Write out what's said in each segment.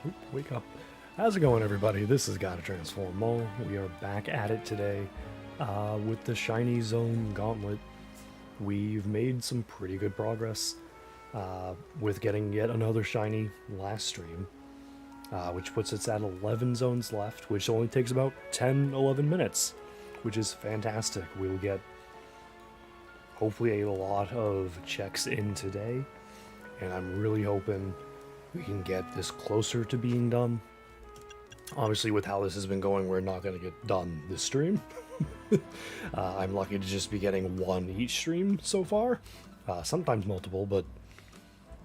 Oop, wake up. How's it going, everybody? This is Gotta Transform Mole. We are back at it today with the Shiny Zone Gauntlet. We've made some pretty good progress with getting yet another shiny last stream, which puts us at 11 zones left, which only takes about 10-11 minutes, which is fantastic. We'll get hopefully a lot of checks in today, and I'm really hoping we can get this closer to being done. Obviously, with how this has been going, we're not going to get done this stream. I'm lucky to just be getting one each stream so far. Sometimes multiple, but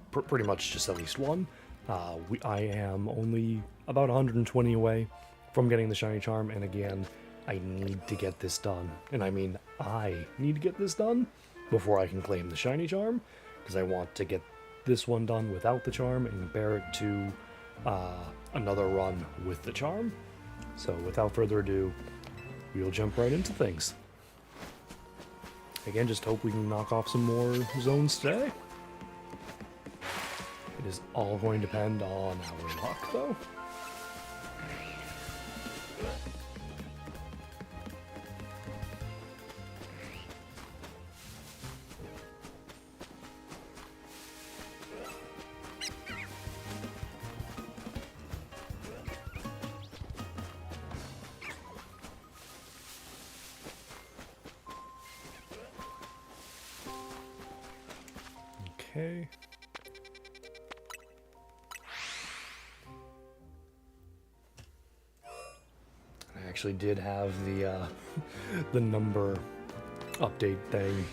pretty much just at least one. I am only about 120 away from getting the Shiny Charm, and again, I need to get this done. And I mean, I need to get this done before I can claim the Shiny Charm, because I want to get this one done without the charm and compare it to another run with the charm. So without further ado, we'll jump right into things. Again, just hope we can knock off some more zones today. It is all going to depend on our luck, though. Okay. I actually did have the the number update thing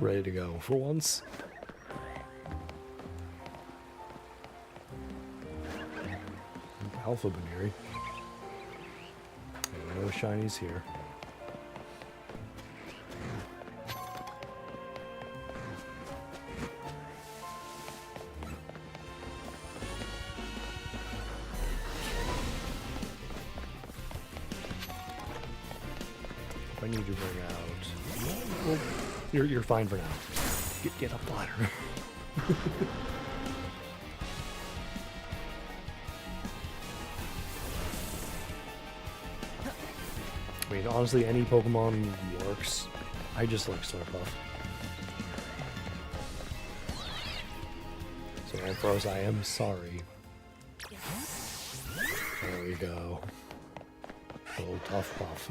ready to go for once. Alpha Baneri. No shinies here. I need to bring out. Well, you're fine for now. Get up the ladder. I mean, honestly, any Pokemon works. I just like Slurpuff. So, Ampharos, I am sorry. There we go. Oh, tough puff.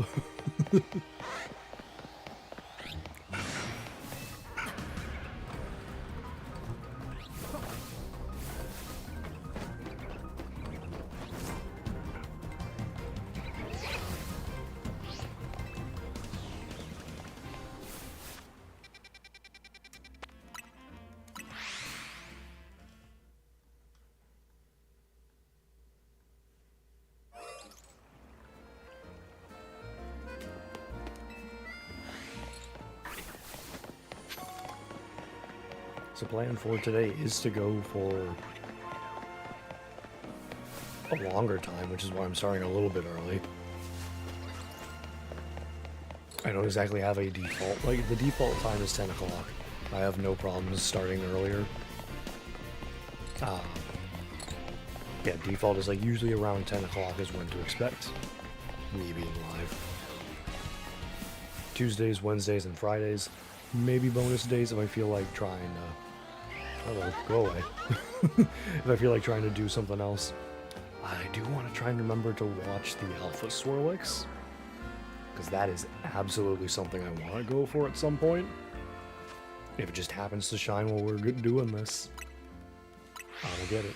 So plan for today is to go for a longer time, which is why I'm starting a little bit early. I don't exactly have a default. Like, the default time is 10 o'clock. I have no problems starting earlier. Yeah, default is like usually around 10 o'clock is when to expect me being live. Tuesdays, Wednesdays, and Fridays. Maybe bonus days if I feel like trying to... Hello, go away. If I feel like trying to do something else. I do want to try and remember to watch the Alpha Swirlix, because that is absolutely something I want to go for at some point. If it just happens to shine while we're doing this, I'll get it.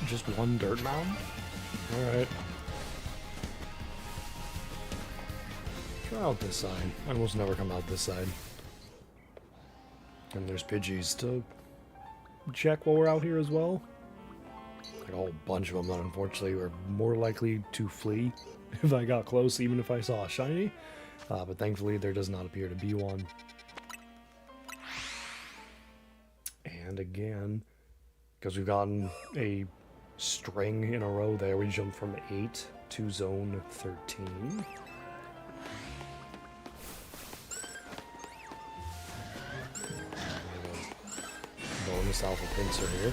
Just one dirt mound? Alright. Try out this side. I almost never come out this side. And there's Pidgeys to check while we're out here as well. Like a whole bunch of them that unfortunately were more likely to flee if I got close, even if I saw a shiny. But thankfully there does not appear to be one. And again, because we've gotten a string in a row there, we jump from 8 to zone 13. Bonus Alpha Pincer here.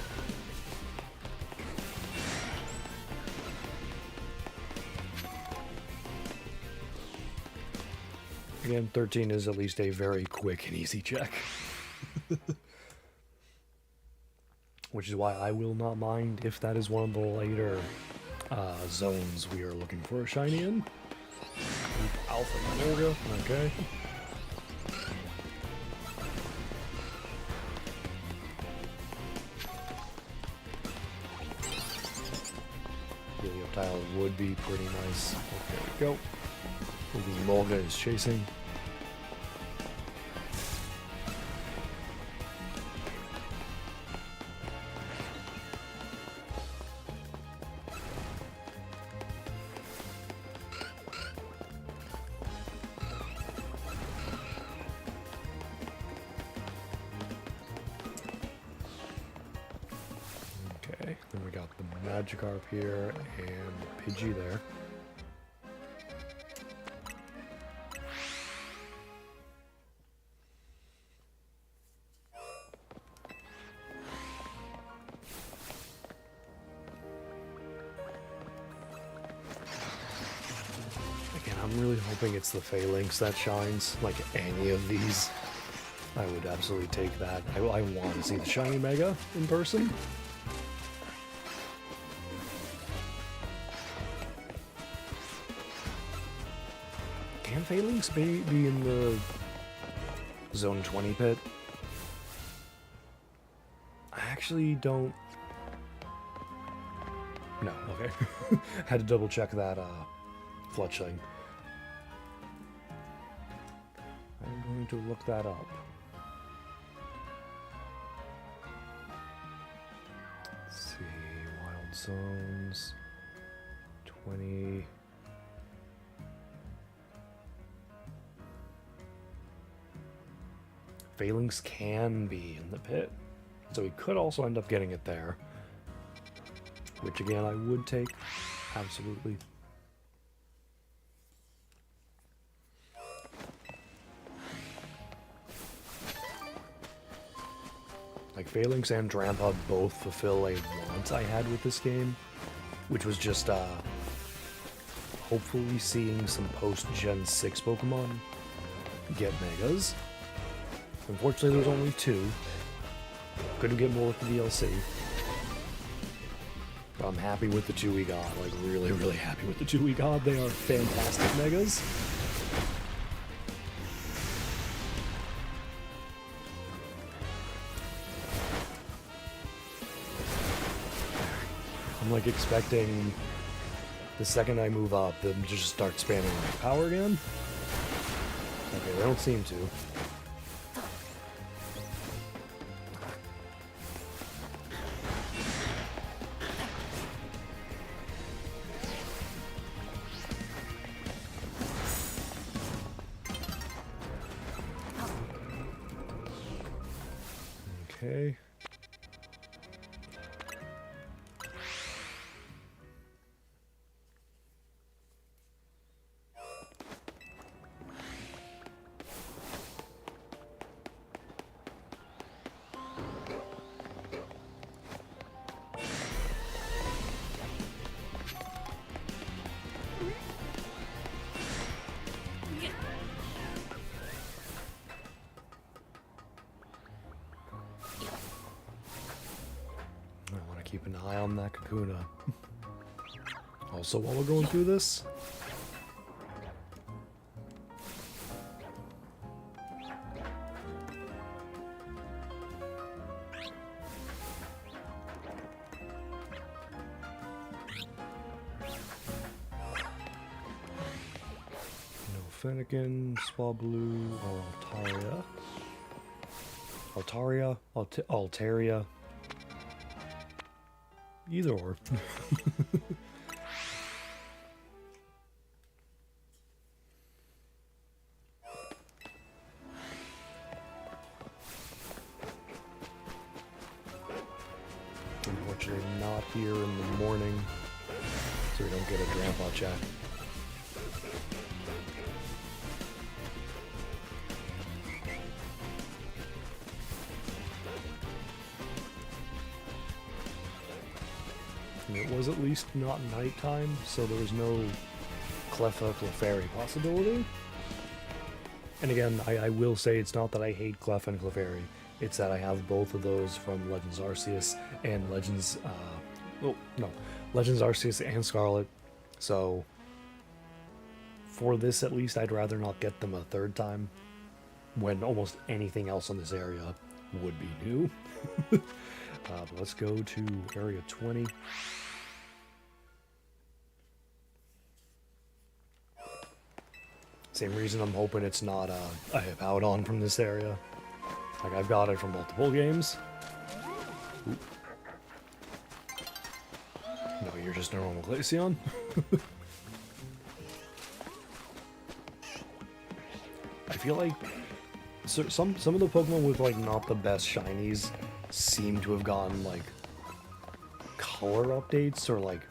Again, 13 is at least a very quick and easy check. Which is why I will not mind if that is one of the later zones we are looking for a shiny in. Alpha, there we go. Okay. Helioptile would be pretty nice. Okay, there we go. The Molga is chasing. Okay, then we got the Magikarp here and Pidgey there. I'm really hoping it's the Phalanx that shines, like any of these. I would absolutely take that. I want to see the shiny Mega in person. Can Phalanx be in the Zone 20 pit? I actually don't... No, okay. Had to double check that fletchling. I'm going to look that up. Let's see, Wild Zones, 20. Phalanx can be in the pit, so we could also end up getting it there. Which again, I would take, absolutely. Like, Phalanx and Drampa both fulfill a want I had with this game, which was just, hopefully seeing some post-Gen 6 Pokemon get Megas. Unfortunately, there's only 2. Couldn't get more with the DLC. But I'm happy with the 2 we got, like, really, really happy with the 2 we got. They are fantastic Megas. I'm like expecting the second I move up, them to just start spamming my power again. Okay, they don't seem to. Okay. Keep an eye on that Kakuna. Also, while we're going through this, no Fennekin, Swablu, or Altaria. Altaria. Either or. Unfortunately, not here in the morning, so we don't get a grandpa chat. And it was at least not nighttime, so there was no Cleffa Clefairy possibility. And again, I will say it's not that I hate Clef and Clefairy. It's that I have both of those from Legends Arceus and Legends, Legends Arceus and Scarlet. So, for this at least, I'd rather not get them a third time, when almost anything else in this area would be new. But let's go to Area 20. Same reason I'm hoping it's not a Hippowdon from this area. Like, I've got it from multiple games. Oop. No, you're just a normal Glaceon. I feel like some of the Pokemon with, like, not the best shinies seem to have gotten, like, color updates or, like,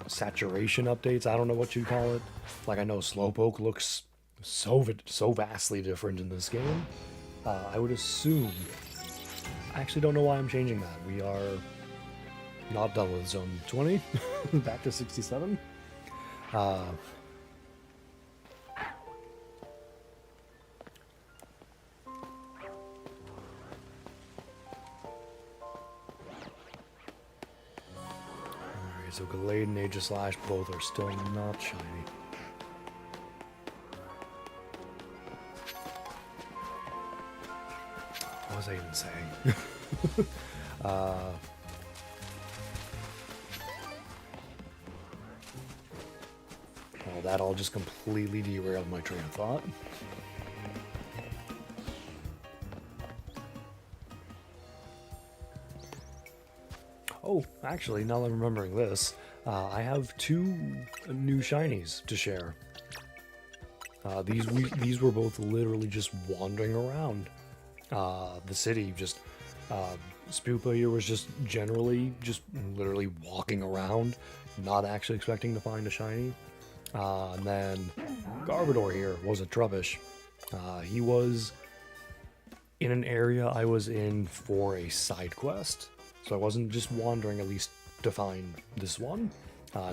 saturation updates. I don't know what you'd call it. Like, I know Slowpoke looks so vastly different in this game. I would assume... I actually don't know why I'm changing that. We are not done with Zone 20. Back to 67. Alright, so Gallade and Aegislash both are still not shiny. What was I even saying? Well, that all just completely derailed my train of thought. Oh, actually, now that I'm remembering this, I have 2 new shinies to share. These were both literally just wandering around the city. Just Spoopa here was just generally just literally walking around, not actually expecting to find a shiny. And then Garbodor here was a Trubbish. He was in an area I was in for a side quest. So I wasn't just wandering at least to find this one,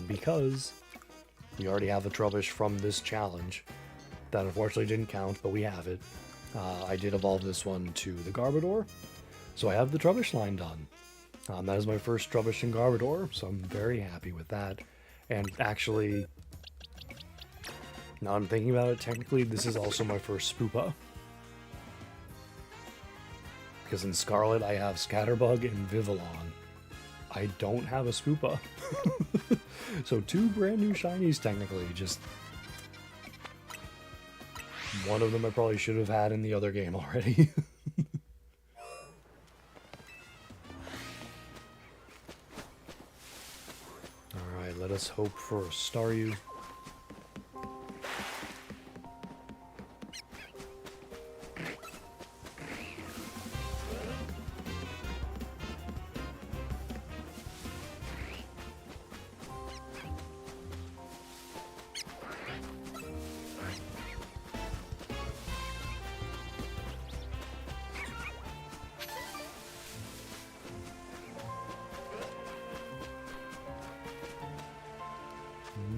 because we already have a Trubbish from this challenge. That unfortunately didn't count, but we have it. I did evolve this one to the Garbodor, so I have the Trubbish line done. That is my first Trubbish and Garbodor, so I'm very happy with that. And actually, now I'm thinking about it, technically this is also my first Spoopa. Because in Scarlet I have Scatterbug and Vivillon. I don't have a Spoopa. So 2 brand new shinies technically, just... one of them I probably should have had in the other game already. Alright, let us hope for a Staryu.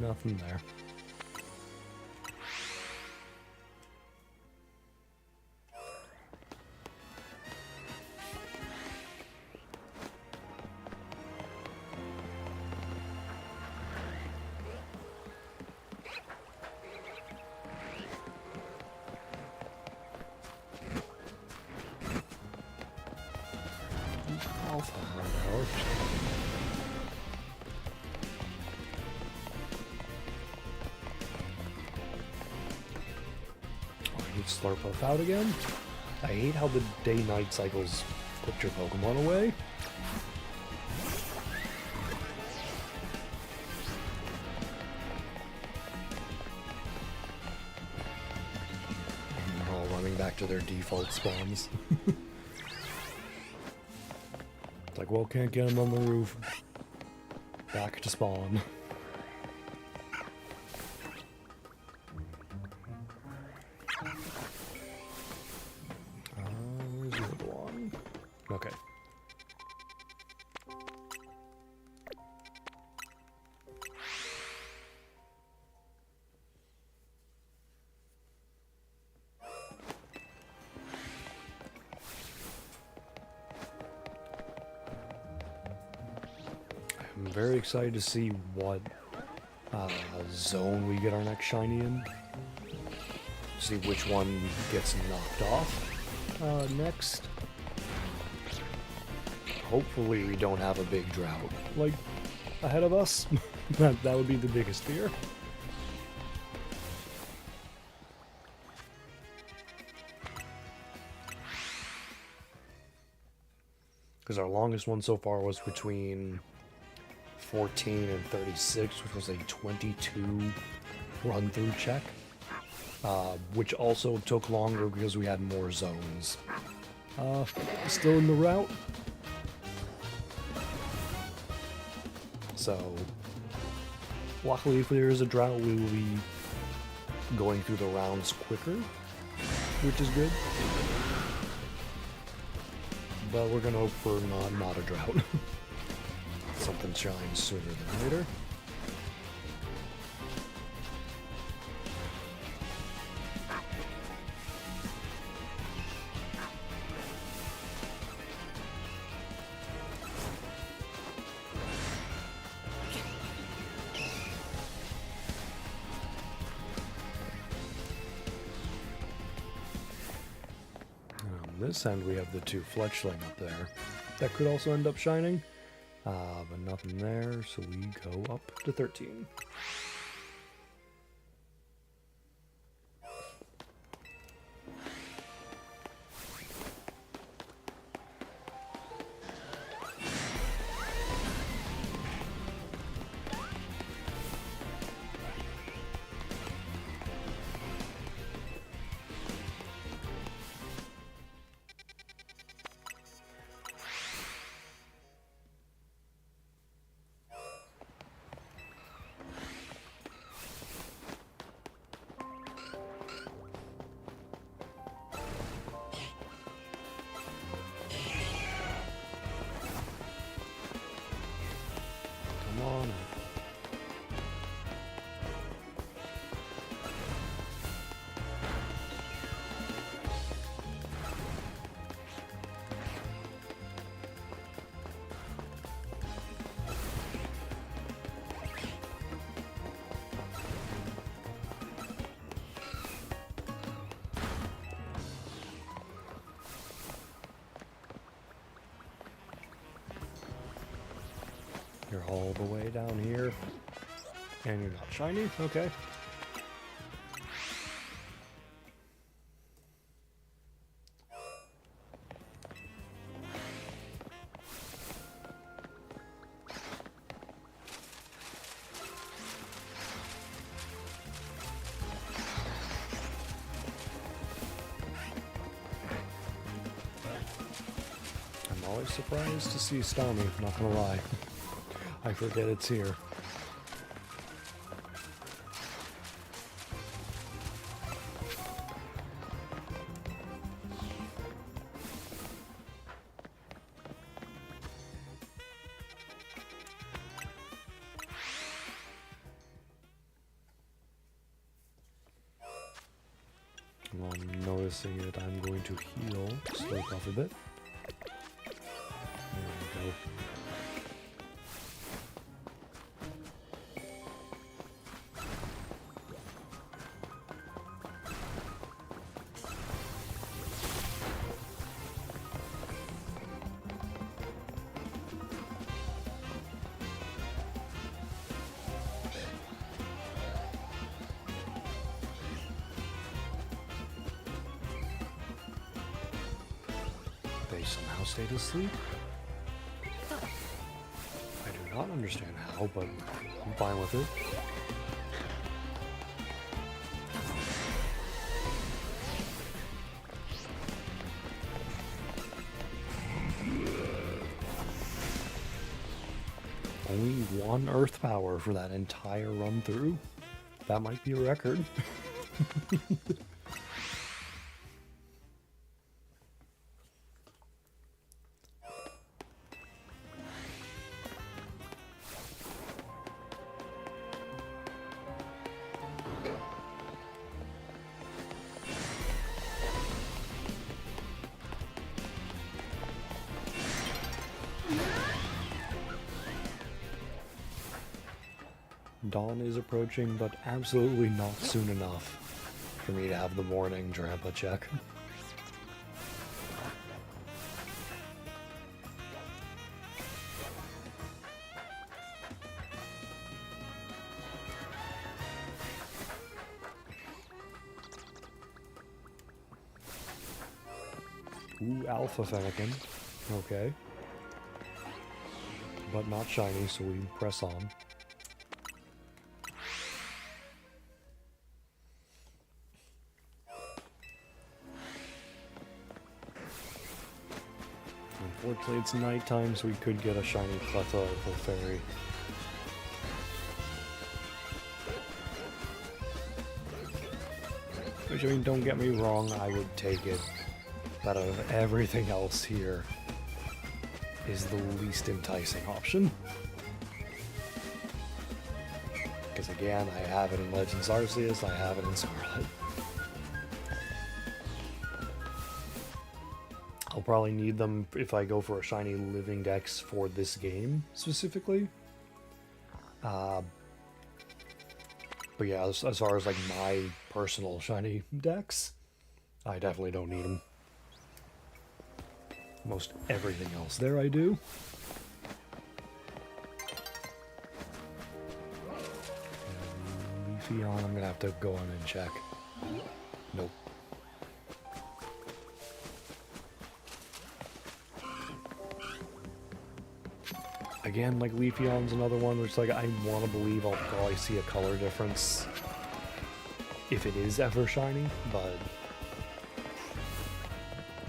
Nothing there. I'll find out. Slurpuff out again. I hate how the day-night cycles put your Pokemon away. And they're all running back to their default spawns. It's like, well, can't get them on the roof. Back to spawn. Where's the other one? Okay. I'm very excited to see what zone we get our next shiny in. See which one gets knocked off next. Hopefully we don't have a big drought, like, ahead of us. That would be the biggest fear. Because our longest one so far was between 14 and 36, which was a 22 run-through check. Which also took longer because we had more zones. Still in the route. So, luckily if there is a drought, we will be going through the rounds quicker, which is good. But we're gonna hope for not a drought. Something shines sooner than later. On this end we have the two Fletchling up there. That could also end up shining. But nothing there, so we go up to 13. Come on. You're all the way down here, and you're not shiny? Okay. I'm always surprised to see Starmie, not gonna lie. I forget it's here. While I'm noticing it, I'm going to heal Slurpuff a bit. There we go. somehow stayed asleep? I do not understand how, but I'm fine with it. Only one earth power for that entire run through. That might be a record. Dawn is approaching, but absolutely not soon enough for me to have the morning Drampa check. Ooh, Alpha Fennekin. Okay. But not shiny, so we press on. Unfortunately, it's nighttime, so we could get a shiny plethorical fairy. Which, I mean, don't get me wrong, I would take it. But out of everything else here, is the least enticing option. Because again, I have it in Legends Arceus, I have it in Scarlet. I'll probably need them if I go for a shiny living dex for this game, specifically. But yeah, as far as like my personal shiny dex, I definitely don't need them. Most everything else there I do. Leafeon, I'm gonna have to go on and check. Nope. Again, like Leafeon's another one which, like, I want to believe I'll probably see a color difference if it is ever shiny, but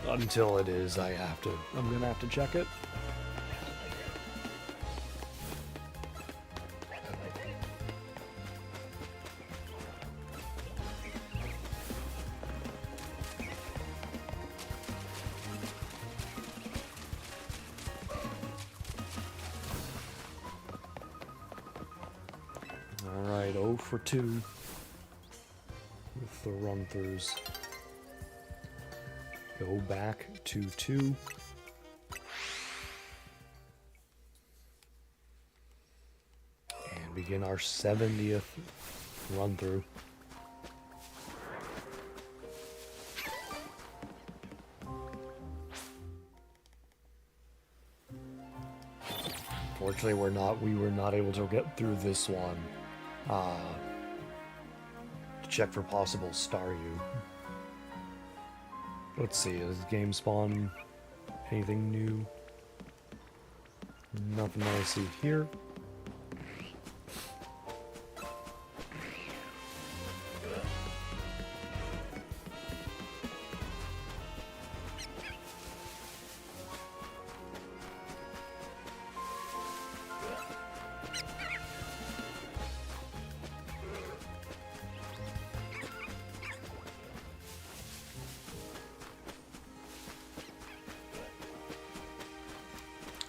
until it is, I'm gonna have to check it. Alright, 0 for 2 with the run-throughs. Go back to 2. And begin our 70th run-through. Fortunately, we were not able to get through this one. To check for possible Staryu. Let's see, is game spawn anything new? Nothing that I see here.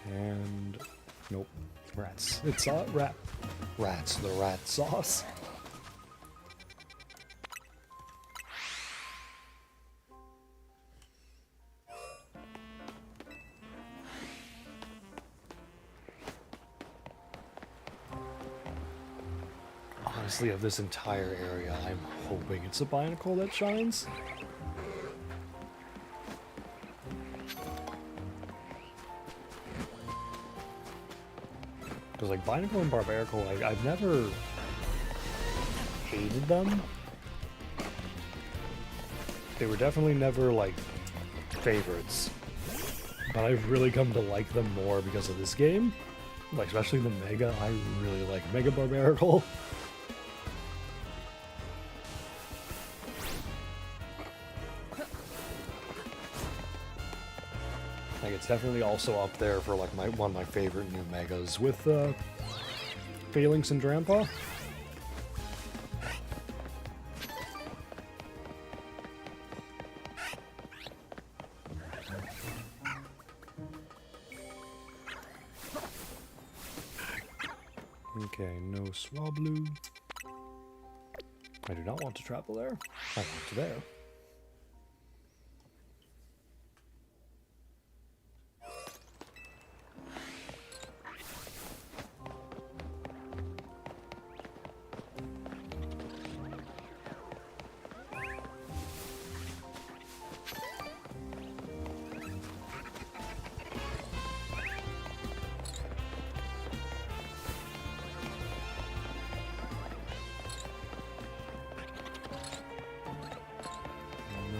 And nope, rats. It's rats, the rat sauce. Honestly, of this entire area, I'm hoping it's a Binacle that shines. Because, like, Binacle and Barbarical, like, I've never hated them. They were definitely never, like, favorites. but I've really come to like them more because of this game. Like, especially the Mega. I really like Mega Barbarical. Like, it's definitely also up there for like one of my favorite new Megas with Phalanx and Drampa. Okay, no Swablu. I do not want to travel there. I want to there.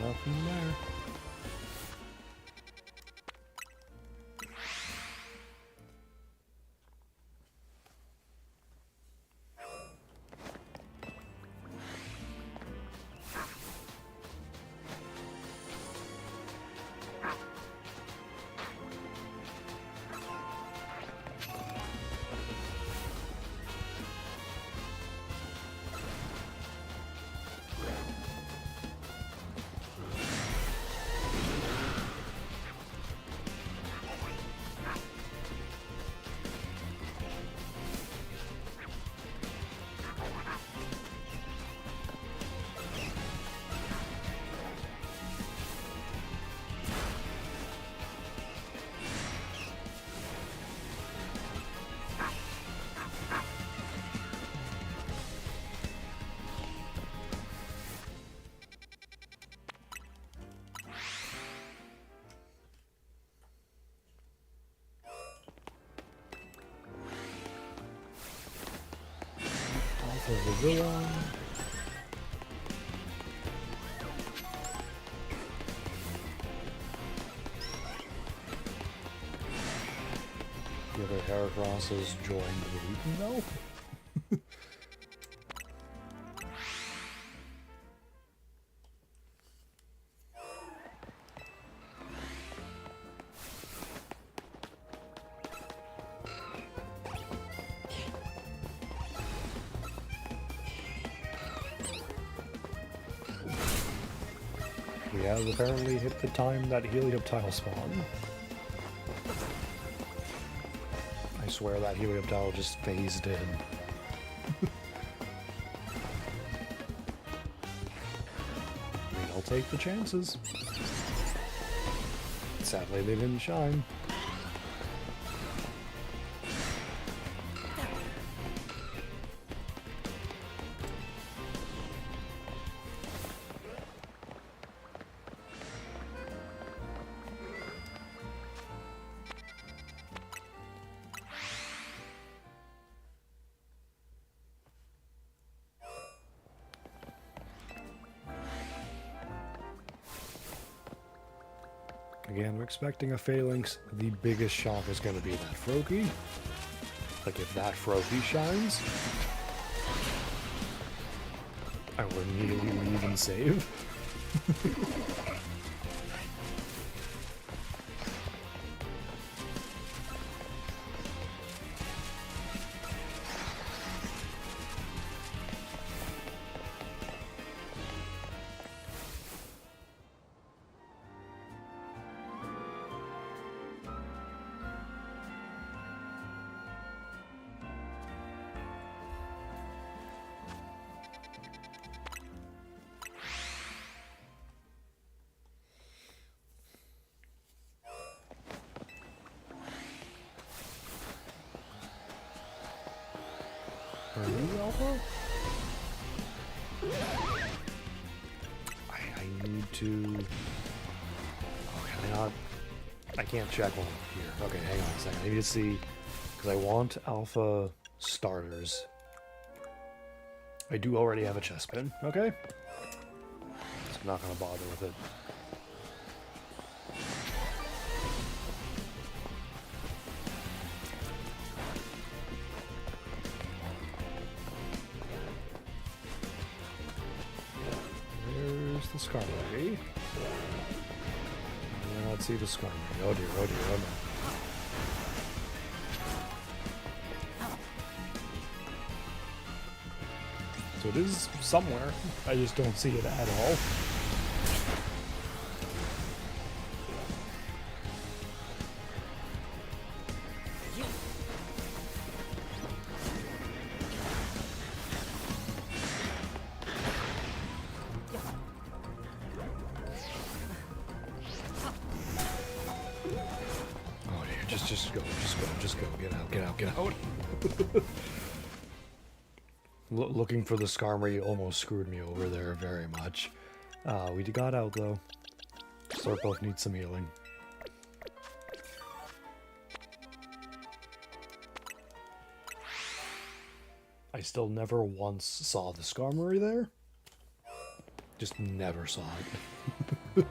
Nothing there. Off of the villa. The other Heracrosses joined the Legion though. We have apparently hit the time that Helioptile spawned. I swear that Helioptile just phased in. I mean, I'll take the chances. Sadly, they didn't shine. Again, we're expecting a Phalanx. The biggest shock is going to be that Froakie. Like, if that Froakie shines, I will immediately leave and save. Are you Alpha? I need to... Oh, can I not... I can't check one here. Okay, hang on a second. I need to see... Because I want Alpha starters. I do already have a chest pin, okay? So I'm not going to bother with it. the Skarmory. Yeah, let's see the Skarmory. Oh dear, oh dear, oh no. So it is somewhere. I just don't see it at all. Just go. Get out. Looking for the Skarmory almost screwed me over there very much. We got out though. Slurpuff needs some healing. I still never once saw the Skarmory there. Just never saw it.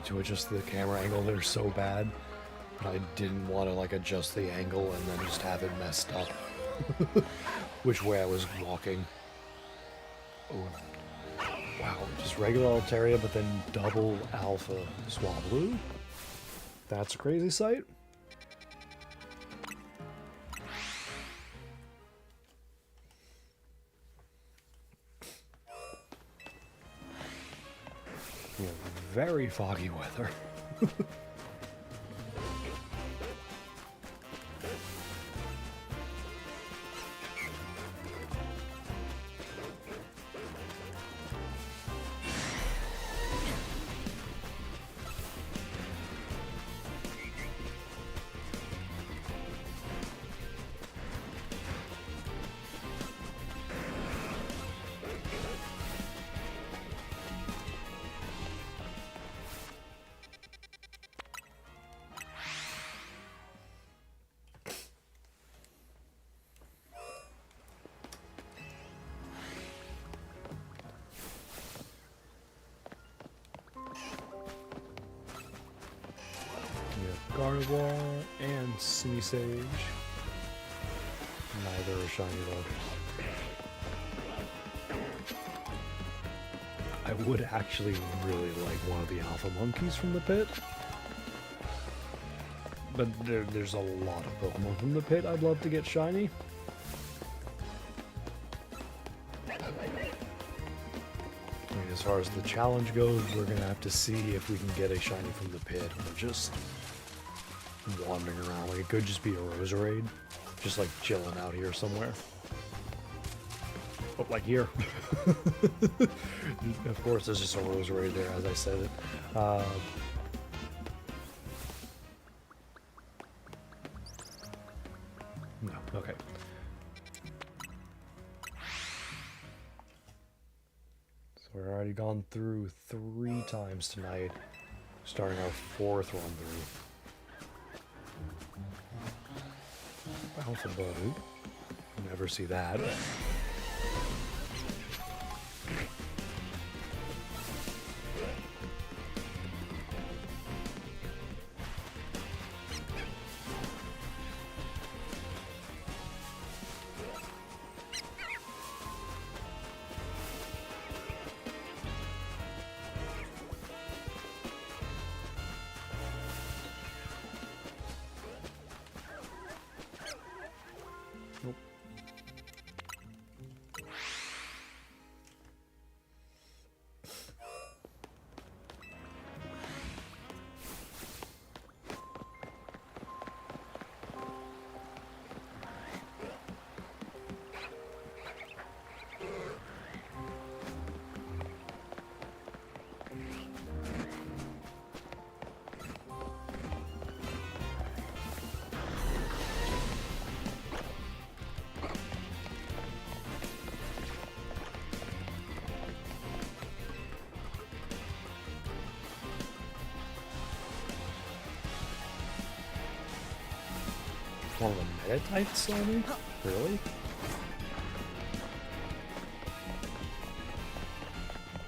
To adjust the camera angle there so bad, but I didn't want to like adjust the angle and then just have it messed up. Which way I was walking. Oh, wow, just regular Altaria, but then double Alpha Swablu. That's a crazy sight. Yeah, very foggy weather. Gardevoir and Simisage. Neither are shiny though. I would actually really like one of the Alpha Monkeys from the pit. But there's a lot of Pokemon from the pit I'd love to get shiny. As far as the challenge goes, we're gonna have to see if we can get a shiny from the pit or just wandering around. Like, it could just be a Roserade, just like chilling out here somewhere. Oh, like here. Of course, there's just a Roserade there, as I said it. No, okay. So we're already gone through 3 times tonight, starting our 4th run through. Alpha Bug. Never see that. One of the meta types saw me? Really?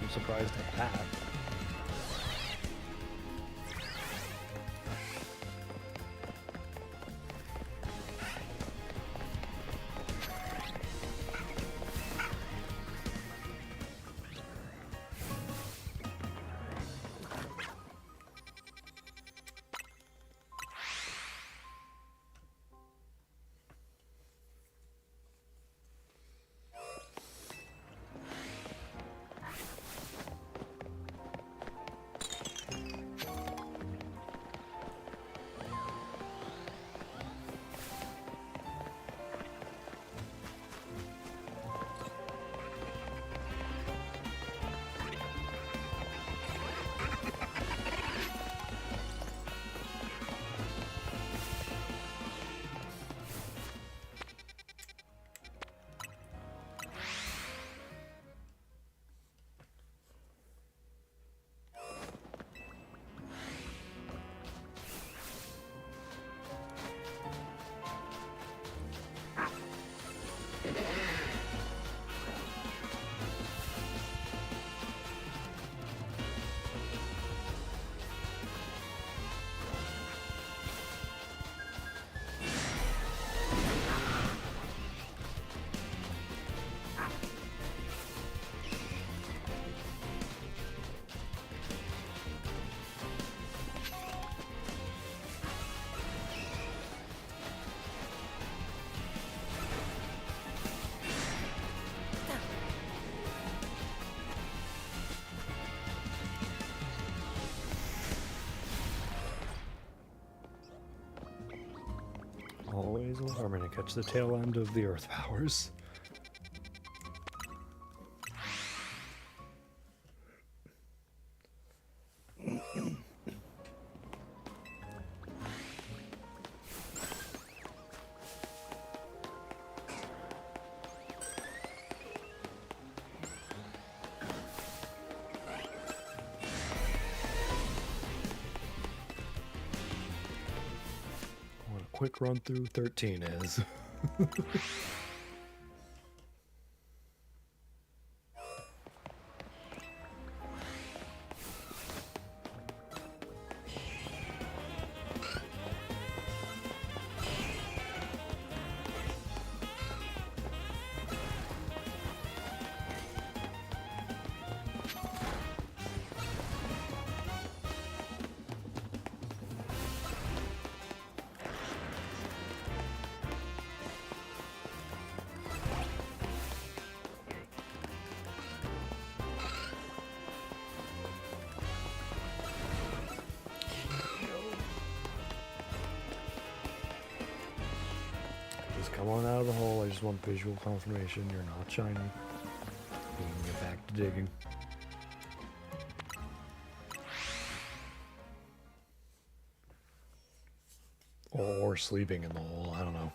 I'm surprised at that. Always alarming to catch the tail end of the earth powers. Quick run through 13 is. Come on out of the hole. I just want visual confirmation you're not shiny. We can get back to digging. Or sleeping in the hole, I don't know.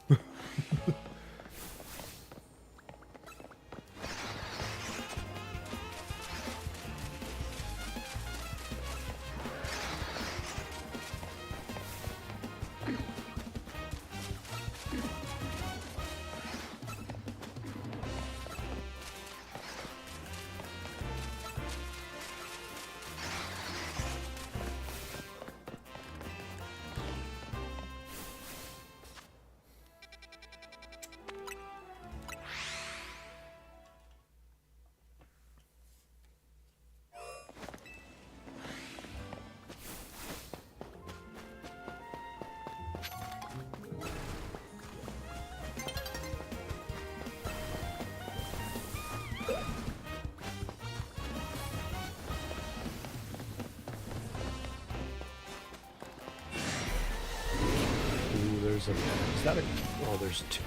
Is that a... Oh, there's 2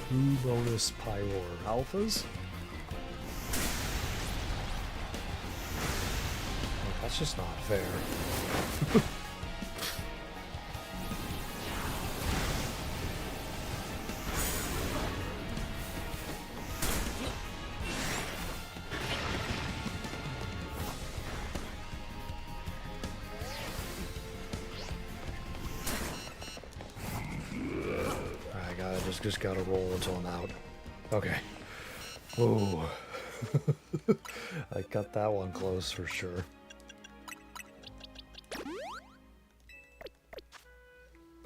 bonus Pyroar alphas? Oh, that's just not fair. just gotta roll until I'm out. Okay. Whoa. I cut that one close for sure.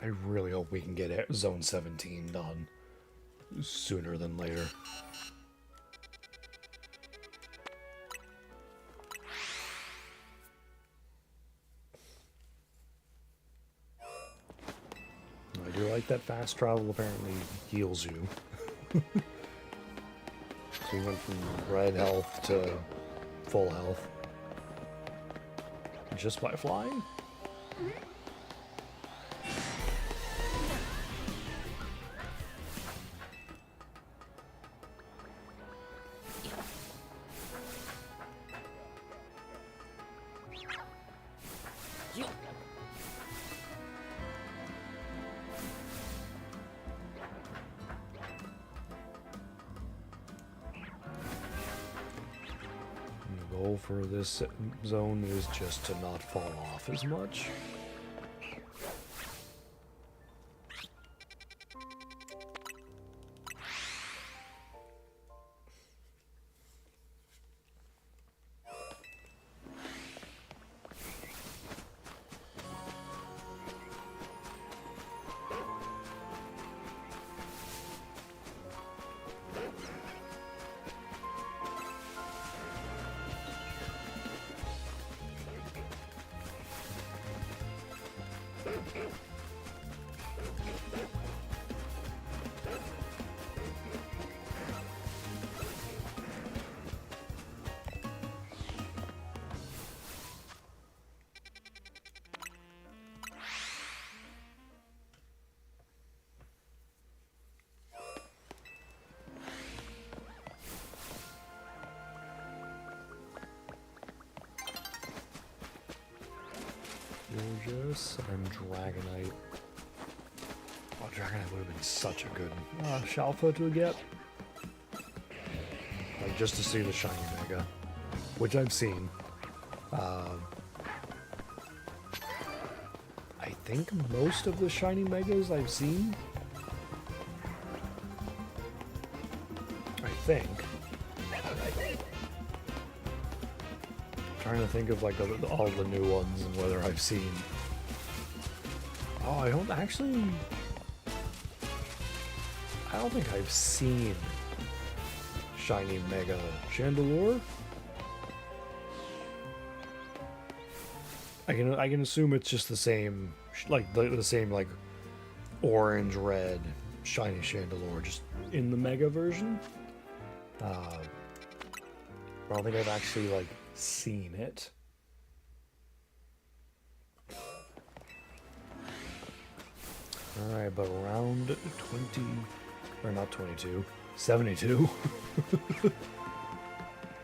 I really hope we can get Zone 17 done sooner than later. I do like that fast travel apparently heals you. So you went from red health to full health just by flying? The goal for this zone is just to not fall off as much. Gorgeous and Dragonite. Oh, Dragonite would have been such a good Shalfa to get. Like, just to see the Shiny Mega, which I've seen. I think most of the Shiny Megas I've seen. I think. Trying to think of like all the new ones and whether I've seen. Oh, I don't think I've seen Shiny Mega Chandelure. I can assume it's just the same, like the same like orange red Shiny Chandelure, just in the Mega version. I don't think I've actually like seen it. Alright, but around 20, or not 22, 72.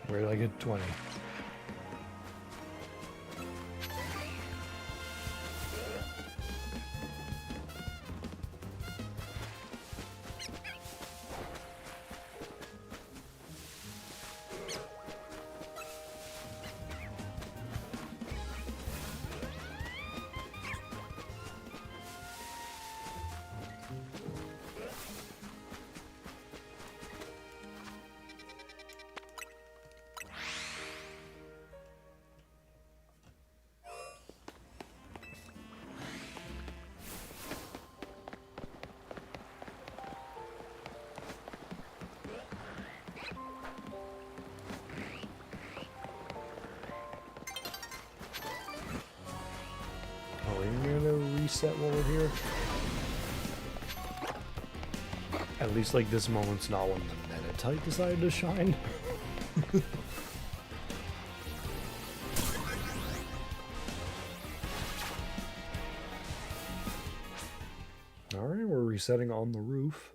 Where did I get 20? Reset while we're here. At least like this moment's not when the meta type decided to shine. Alright, we're resetting on the roof.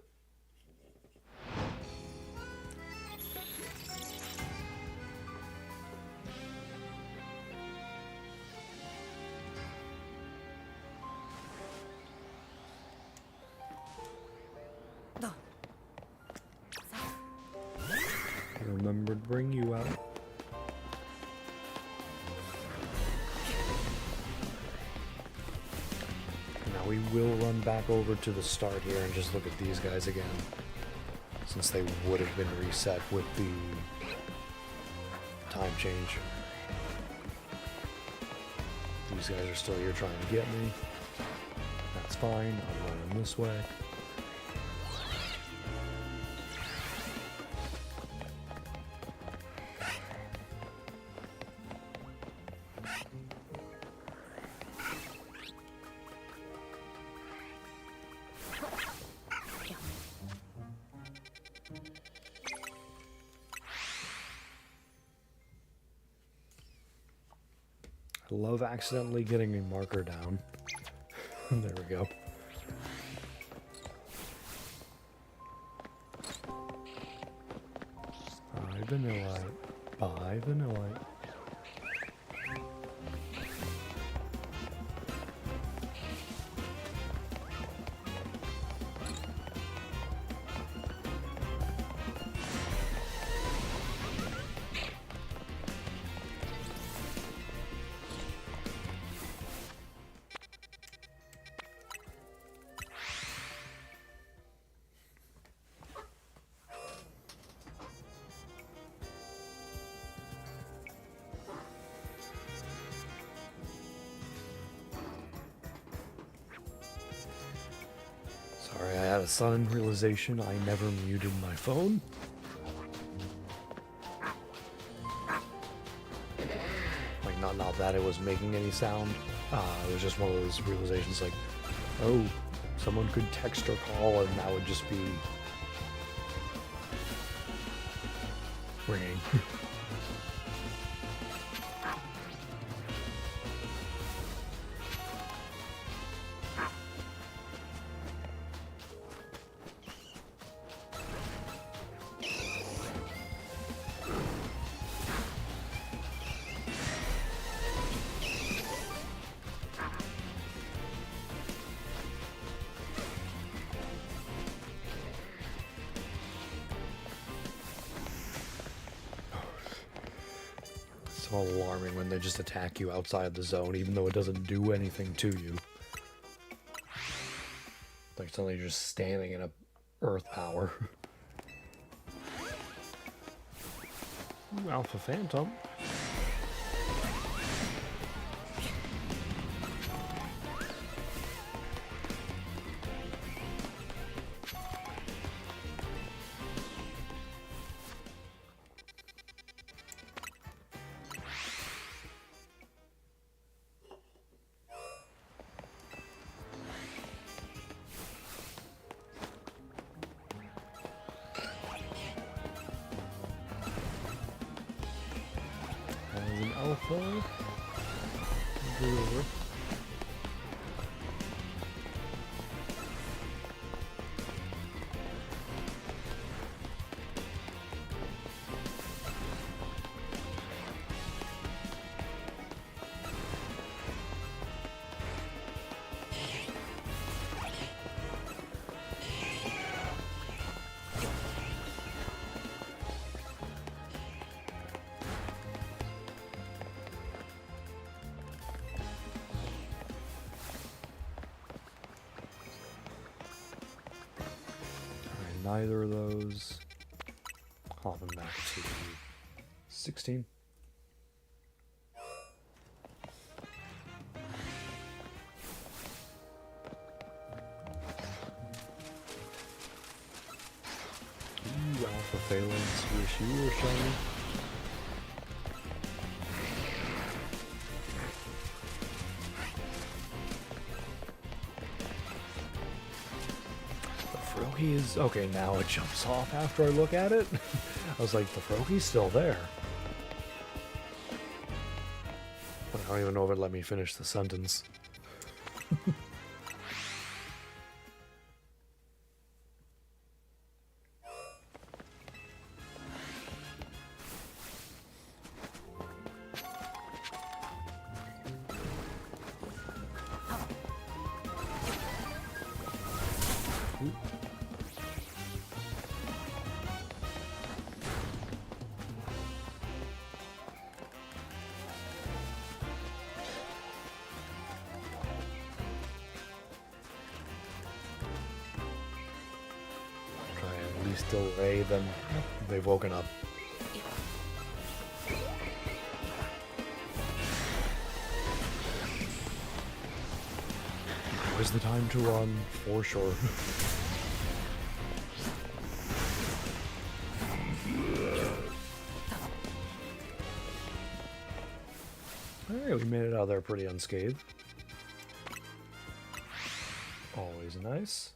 Remember to bring you out. Now we will run back over to the start here and just look at these guys again, since they would have been reset with the time change. These guys are still here trying to get me. That's fine, I'm running this way. I love accidentally getting a marker down. There we go. Bye, Vanillite. Bye, Vanillite. Sorry, I had a sudden realization I never muted my phone. Like, not that it was making any sound. It was just one of those realizations like, oh, someone could text or call and that would just be ringing. So alarming when they just attack you outside the zone, even though it doesn't do anything to you. Like suddenly you're just standing in a earth power. Ooh, Alpha Phantom. As an alpha, go over. Neither of those. Hopping back to 16. Ooh, Alpha Phalanx, wish you were shiny. Froakie is... okay, now it jumps off after I look at it. I was like, the Froakie's still there. I don't even know if it let me finish the sentence. least delay them. They've woken up. Now is the time to run, for sure. Alright, we made it out there pretty unscathed. Always nice.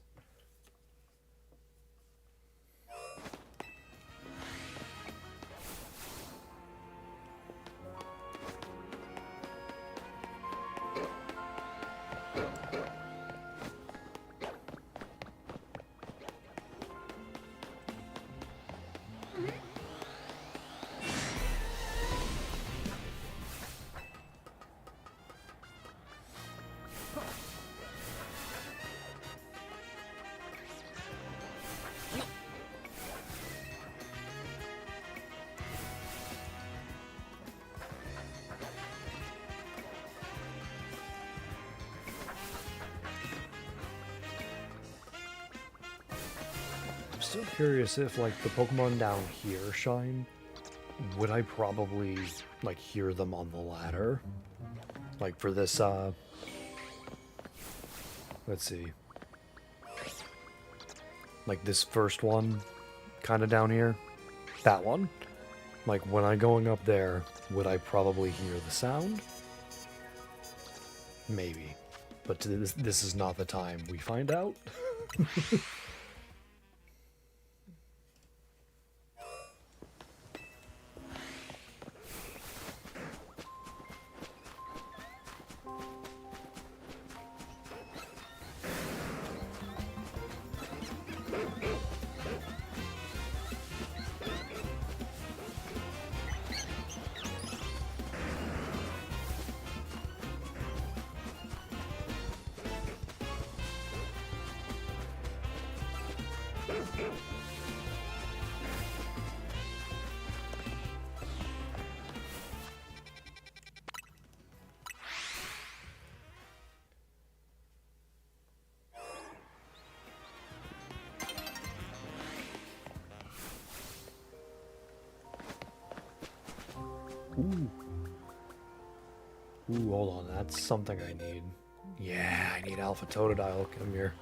Still curious if, like, the Pokemon down here shine, would I probably, like, hear them on the ladder? Like, for this, let's see. Like, this first one, kind of down here, that one. Like, when I'm going up there, would I probably hear the sound? Maybe. But this is not the time we find out. Ooh. Ooh, hold on. That's something I need. Yeah, I need Alpha Totodile. Come here.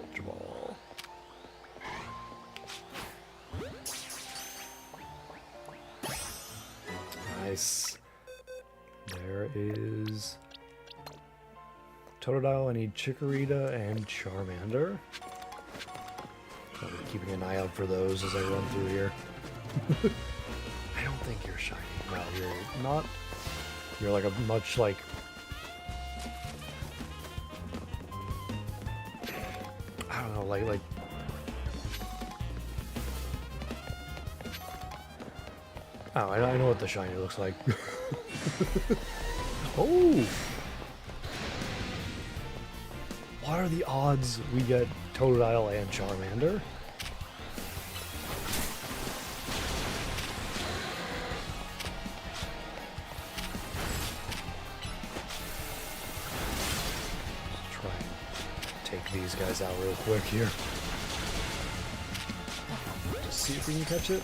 Ultra Ball. Nice. There is Totodile. I need Chikorita and Charmander. I'll be keeping an eye out for those as I run through here. I don't think you're shiny. No, you're not. You're like a much like... I don't know, like... Oh, I know what the shiny looks like. Oh! What are the odds we get Totodile and Charmander? These guys out real quick here. Just see if we can catch it.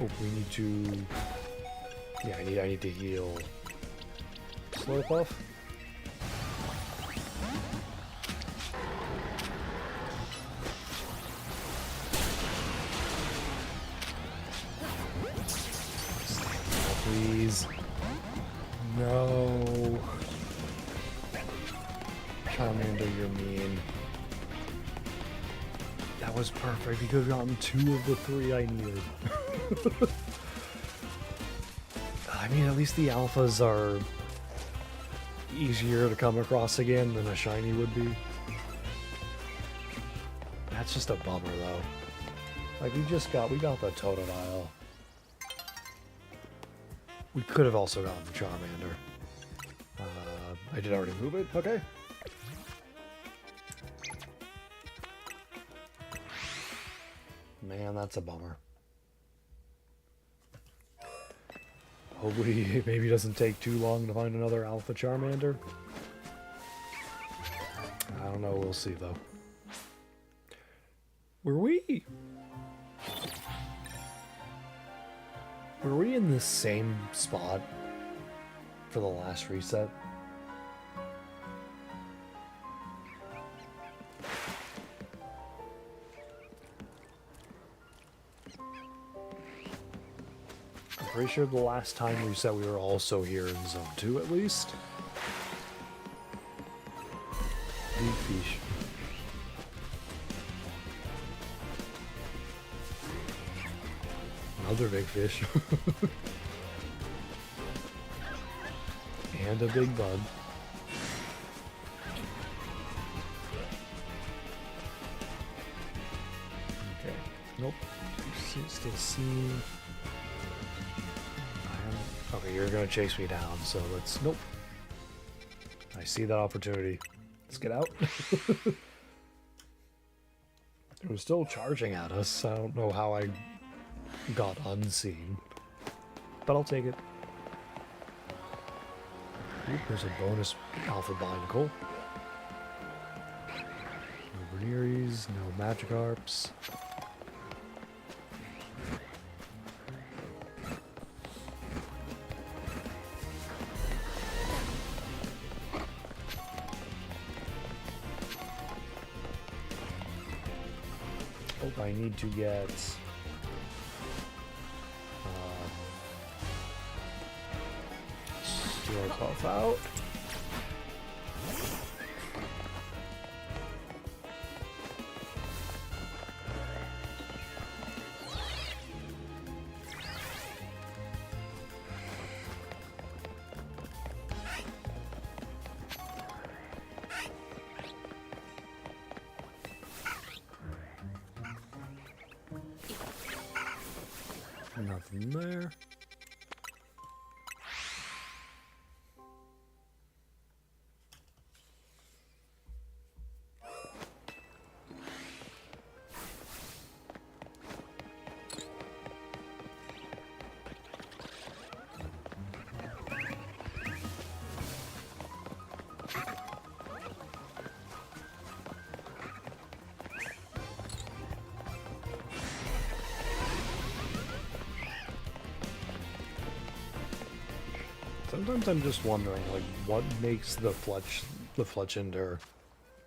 Oh, we need to... Yeah, I need to heal Slurpuff. Please. No. Charmander, you're mean. That was perfect. You could have gotten 2 of the 3 I needed. I mean, at least the alphas are easier to come across again than a shiny would be. That's just a bummer, though. Like, we got the Totodile. We could have also gotten the Charmander. I did already move it? Okay. Man, that's a bummer. Hopefully, maybe it doesn't take too long to find another Alpha Charmander. don't know. We'll see, though. Were we in the same spot for the last reset? I'm pretty sure the last time reset we were also here in Zone 2 at least. Big fish. Another big fish. And a big bug. Okay. Nope. Still seen. Okay, you're gonna chase me down, so let's... Nope. I see that opportunity. Let's get out. It was still charging at us. I don't know how I got unseen, but I'll take it. Ooh, there's a bonus alpha bionicle. No Bernieries, no Magikarps. Oh, I need to get Slurpuff out. Nothing there. Sometimes I'm just wondering, like, what makes the Fletchinder,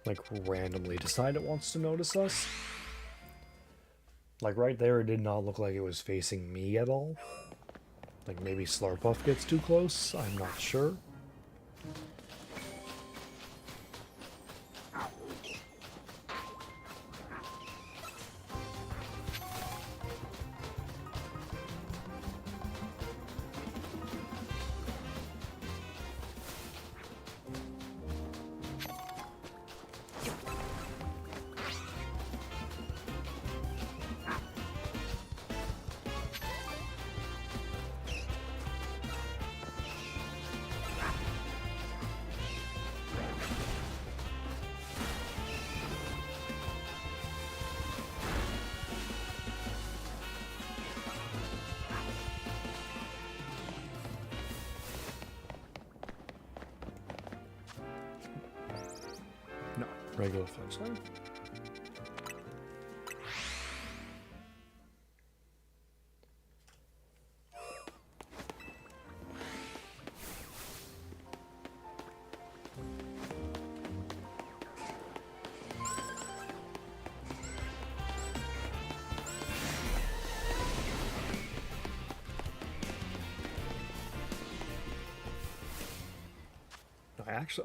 like, randomly decide it wants to notice us? Like, right there, it did not look like it was facing me at all. Like, maybe Slurpuff gets too close? I'm not sure. No, regular Fletchling.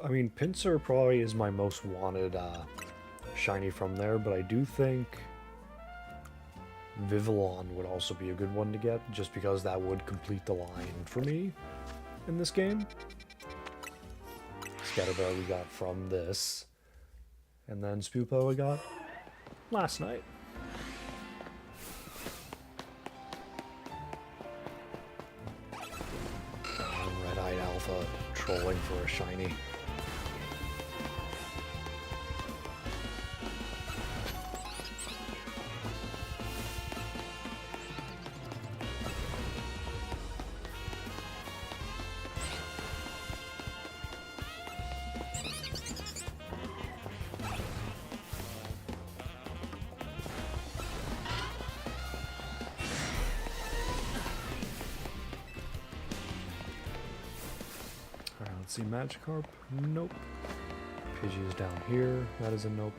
I mean, Pinsir probably is my most wanted shiny from there, but I do think Vivillon would also be a good one to get, just because that would complete the line for me in this game. Scatterbell we got from this, and then Spupo we got last night. Red-Eyed Alpha trolling for a shiny. Let's see, Magikarp. Nope. Pidgey's down here. That is a nope.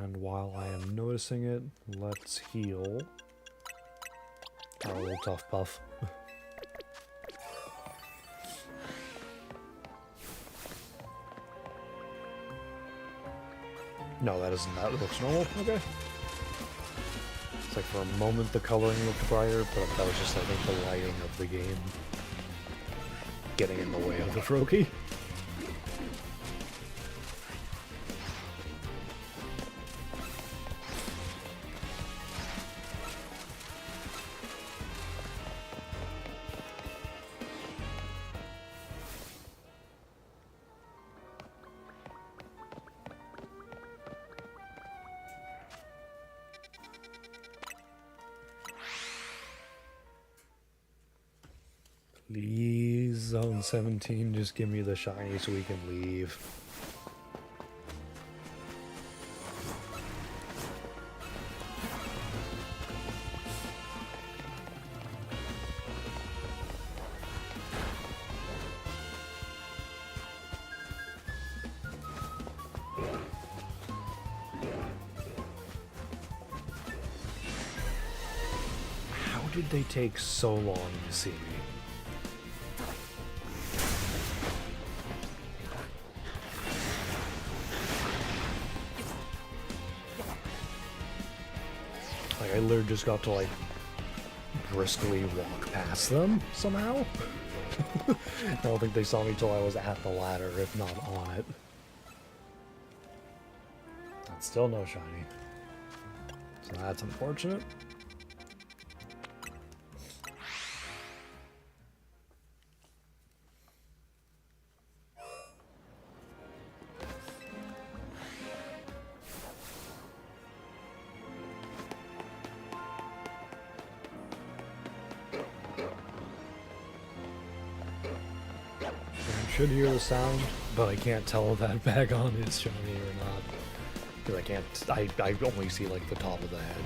And while I am noticing it, let's heal our little tough puff. No, that isn't. That looks normal. Okay. It's like for a moment the coloring looked brighter, but that was just, I think, the lighting of the game getting in the way of the Froakie. Please, Zone 17, just give me the shiny so we can leave. How did they take so long to see me? Like, I literally just got to, like, briskly walk past them, somehow. I don't think they saw me till I was at the ladder, if not on it. That's still no shiny. So that's unfortunate. Should hear the sound, but I can't tell if that Bagon is shiny or not. Because I can't, I only see like the top of the head.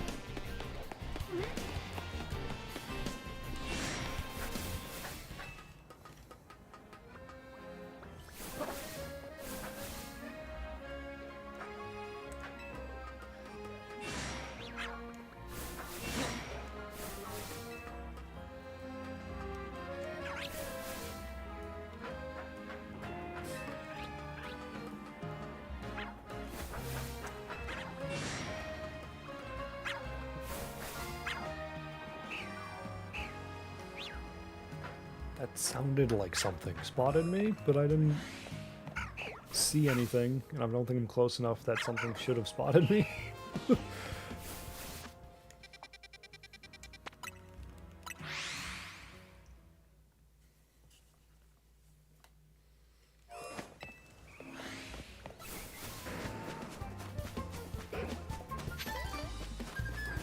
That sounded like something spotted me, but I didn't see anything, and I don't think I'm close enough that something should have spotted me.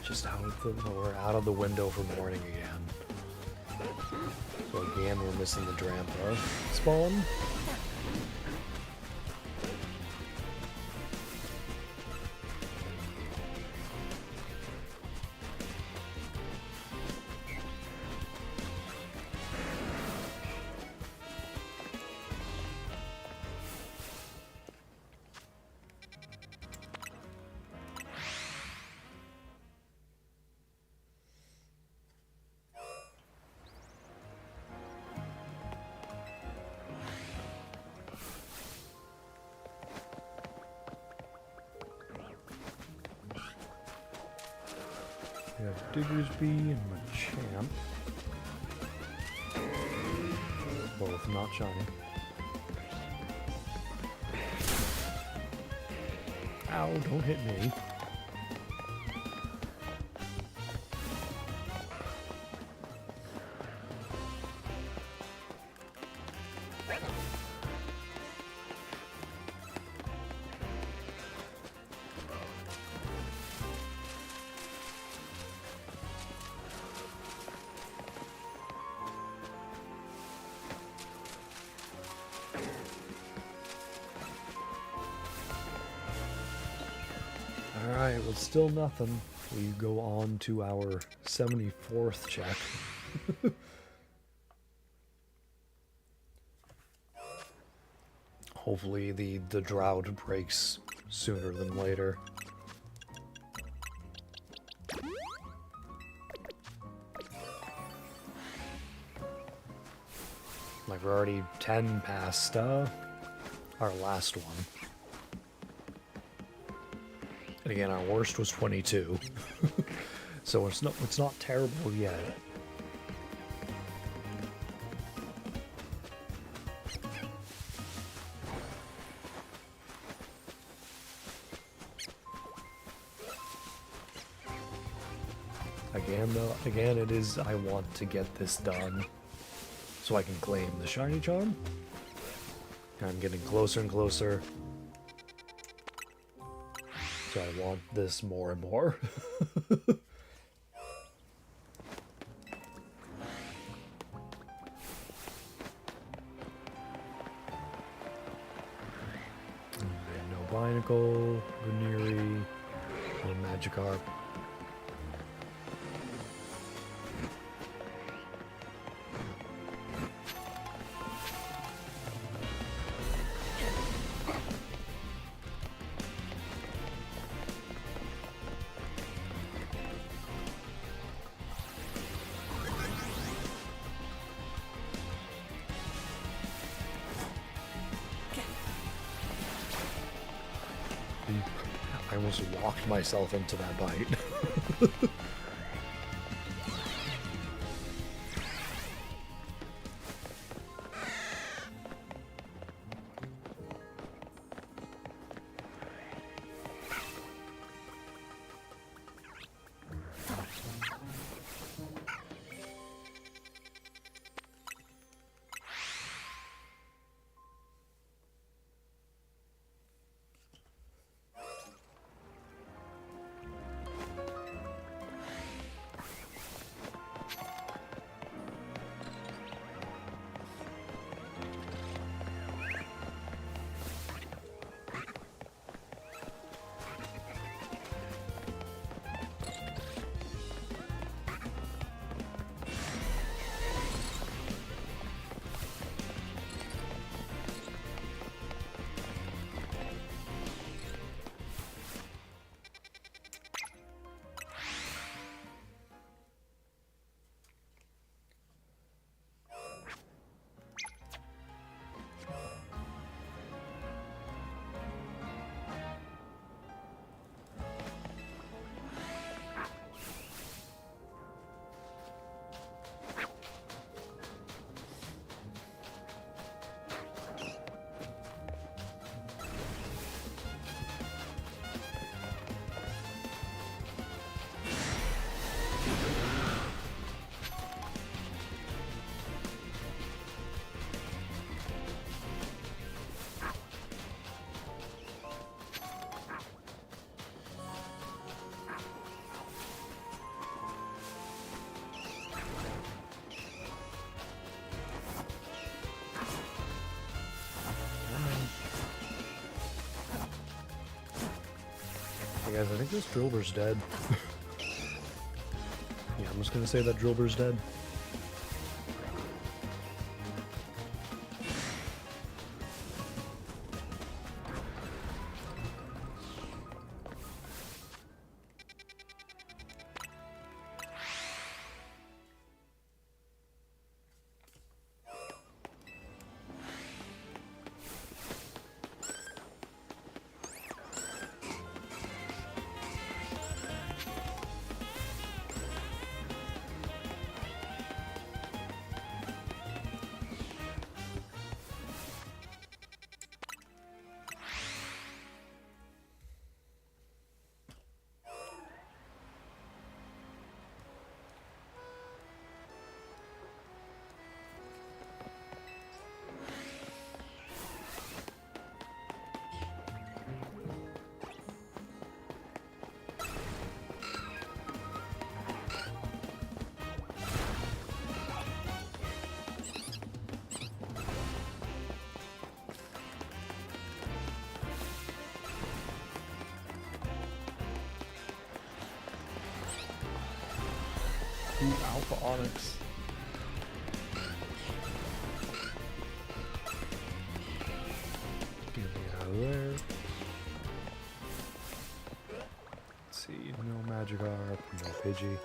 Just we're out of the window for morning again. So again, we're missing the Drampa spawn. We have Diggersby and Machamp. Both not shiny. Ow, don't hit me. Alright, well, still nothing. we go on to our 74th check. Hopefully the drought breaks sooner than later. Like, we're already 10 past our last one. And again, our worst was 22. So it's not terrible yet. Again, it is, I want to get this done so I can claim the shiny charm. I'm getting closer and closer. So I want this more and more. No Binacle, Veneri, no Magikarp. I almost walked myself into that bite. Hey guys, I think this Drillber's dead. Yeah, I'm just gonna say that Drillber's dead. Ooh, Alpha Onyx. Get me out of there. Let's see, no Magikarp, no Pidgey.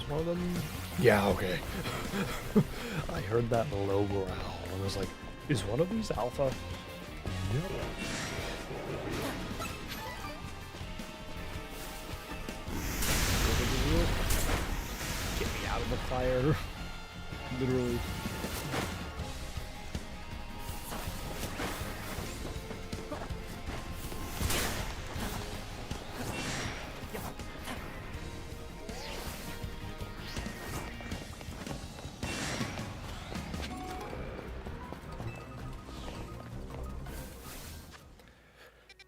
One of them? Yeah, okay. I heard that low growl and I was like, is one of these alpha? No. Get me out of the fire. Literally.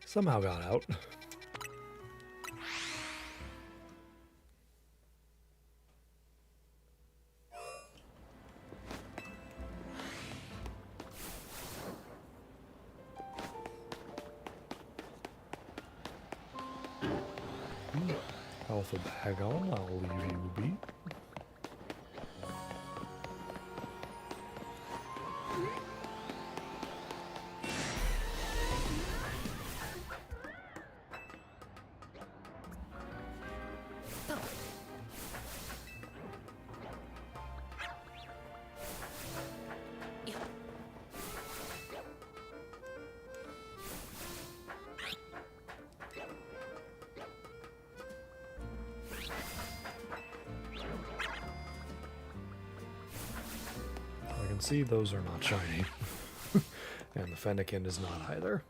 Somehow got out. Alpha bag on, I'll leave you be. I can see those are not shiny. And the Fennekin is not either.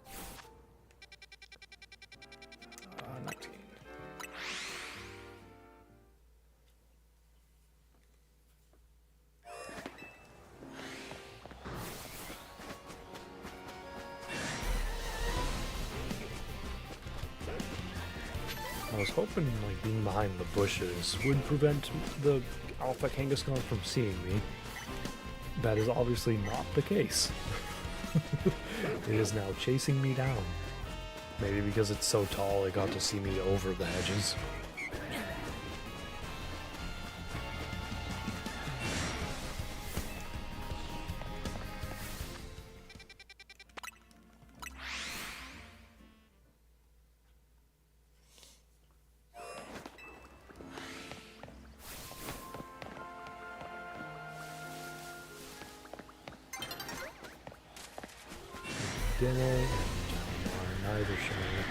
19. I was hoping like being behind the bushes would prevent the Alpha Kangaskhan from seeing me. That is obviously not the case. It is now chasing me down. Maybe because it's so tall it got to see me over the hedges. Dene and are neither shiny.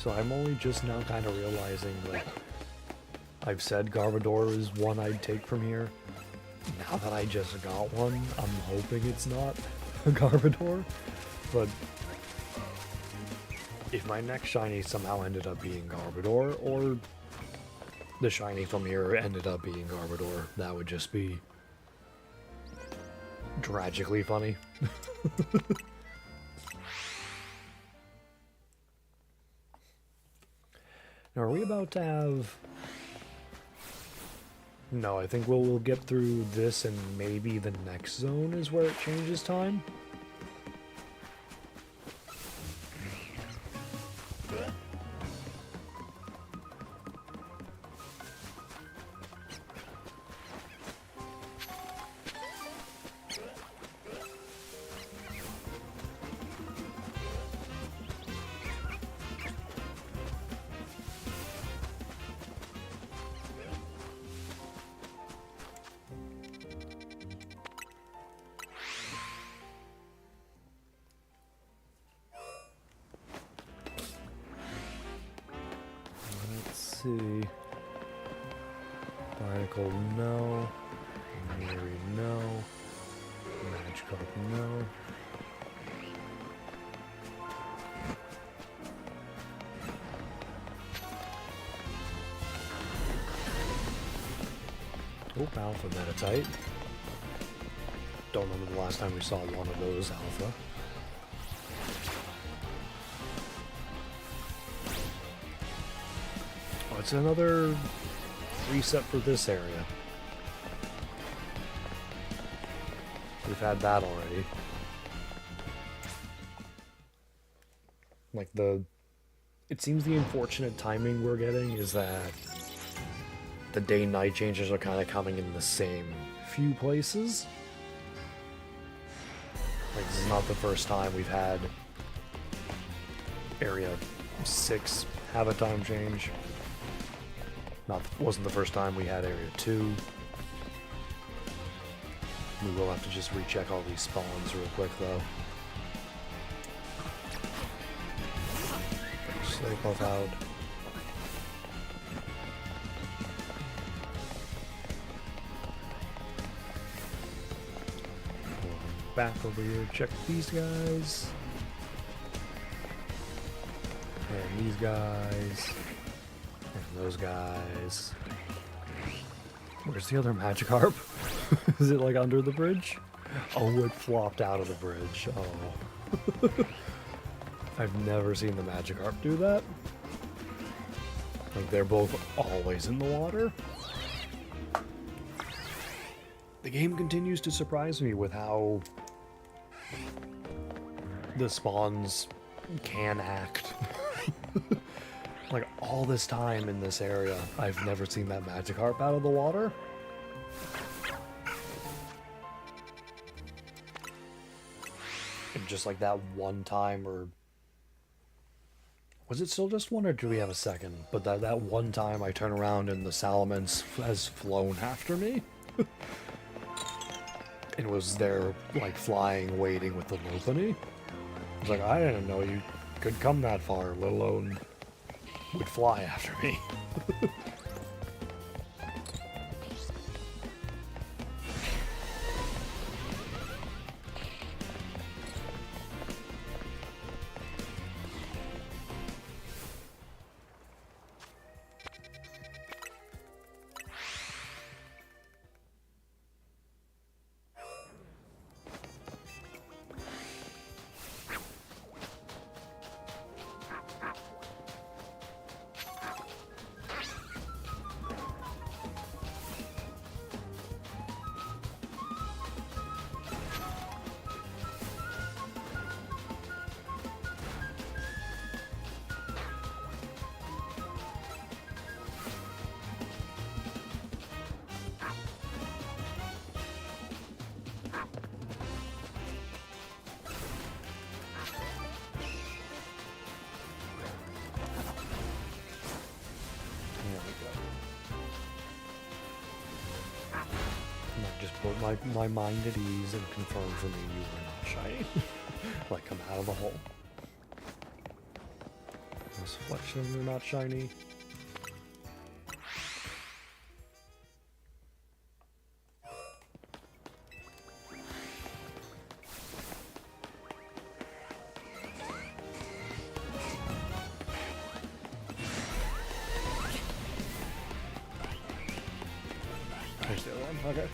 So I'm only just now kind of realizing that I've said Garbodor is one I'd take from here. Now that I just got one, I'm hoping it's not a Garbodor, but if my next shiny somehow ended up being Garbodor, or the shiny from here ended up being Garbodor, that would just be tragically funny. Now, are we about to have... No, I think we'll get through this and maybe the next zone is where it changes time. see. Barnacle, no. Mary, no. Magikarp, no. Oh, Alpha Metatite. Don't remember the last time we saw one of those Alpha. Oh, it's another reset for this area. We've had that already. Like it seems the unfortunate timing we're getting is that the day-night changes are kind of coming in the same few places. Like, this is not the first time we've had Area 6 have a time change. Wasn't the first time we had Area 2. We will have to just recheck all these spawns real quick, though. Slowpoke out. Back over here, check these guys. And these guys. And those guys. Where's the other Magikarp? Is it like under the bridge? Oh, it flopped out of the bridge. Oh. I've never seen the Magikarp do that. Like, they're both always in the water. The game continues to surprise me with how the spawns can act. Like, all this time in this area, I've never seen that Magikarp out of the water. And just like that one time, or... Was it still just one, or do we have a second? But that one time I turn around and the Salamence has flown after me. And was there, like, flying, waiting with the Lopunny. I was like, I didn't know you could come that far, let alone would fly after me. Put my mind at ease and confirm for me you are not shiny. Like, come out of the hole. This Flexion, you're not shiny. There's the other one, okay.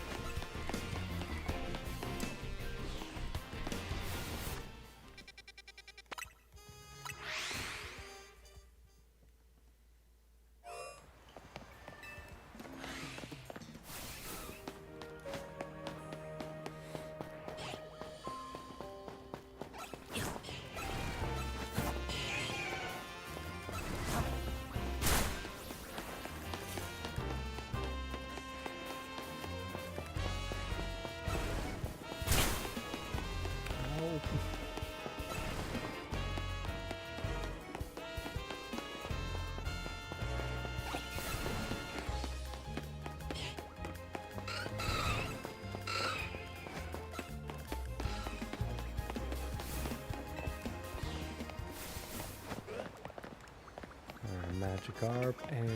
Magikarp and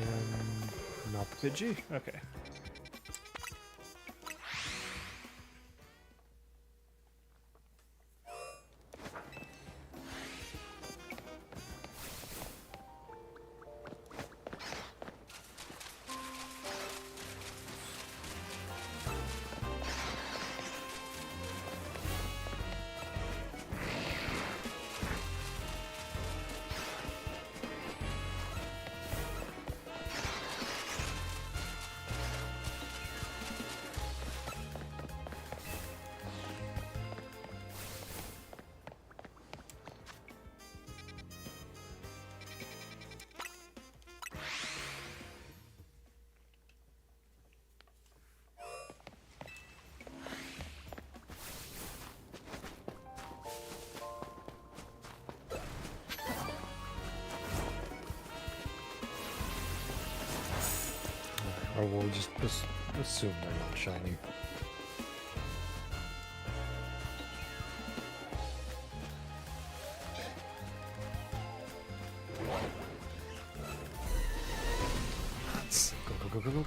not the Pidgey? Okay. Or we'll just assume they're not shiny. Let's go.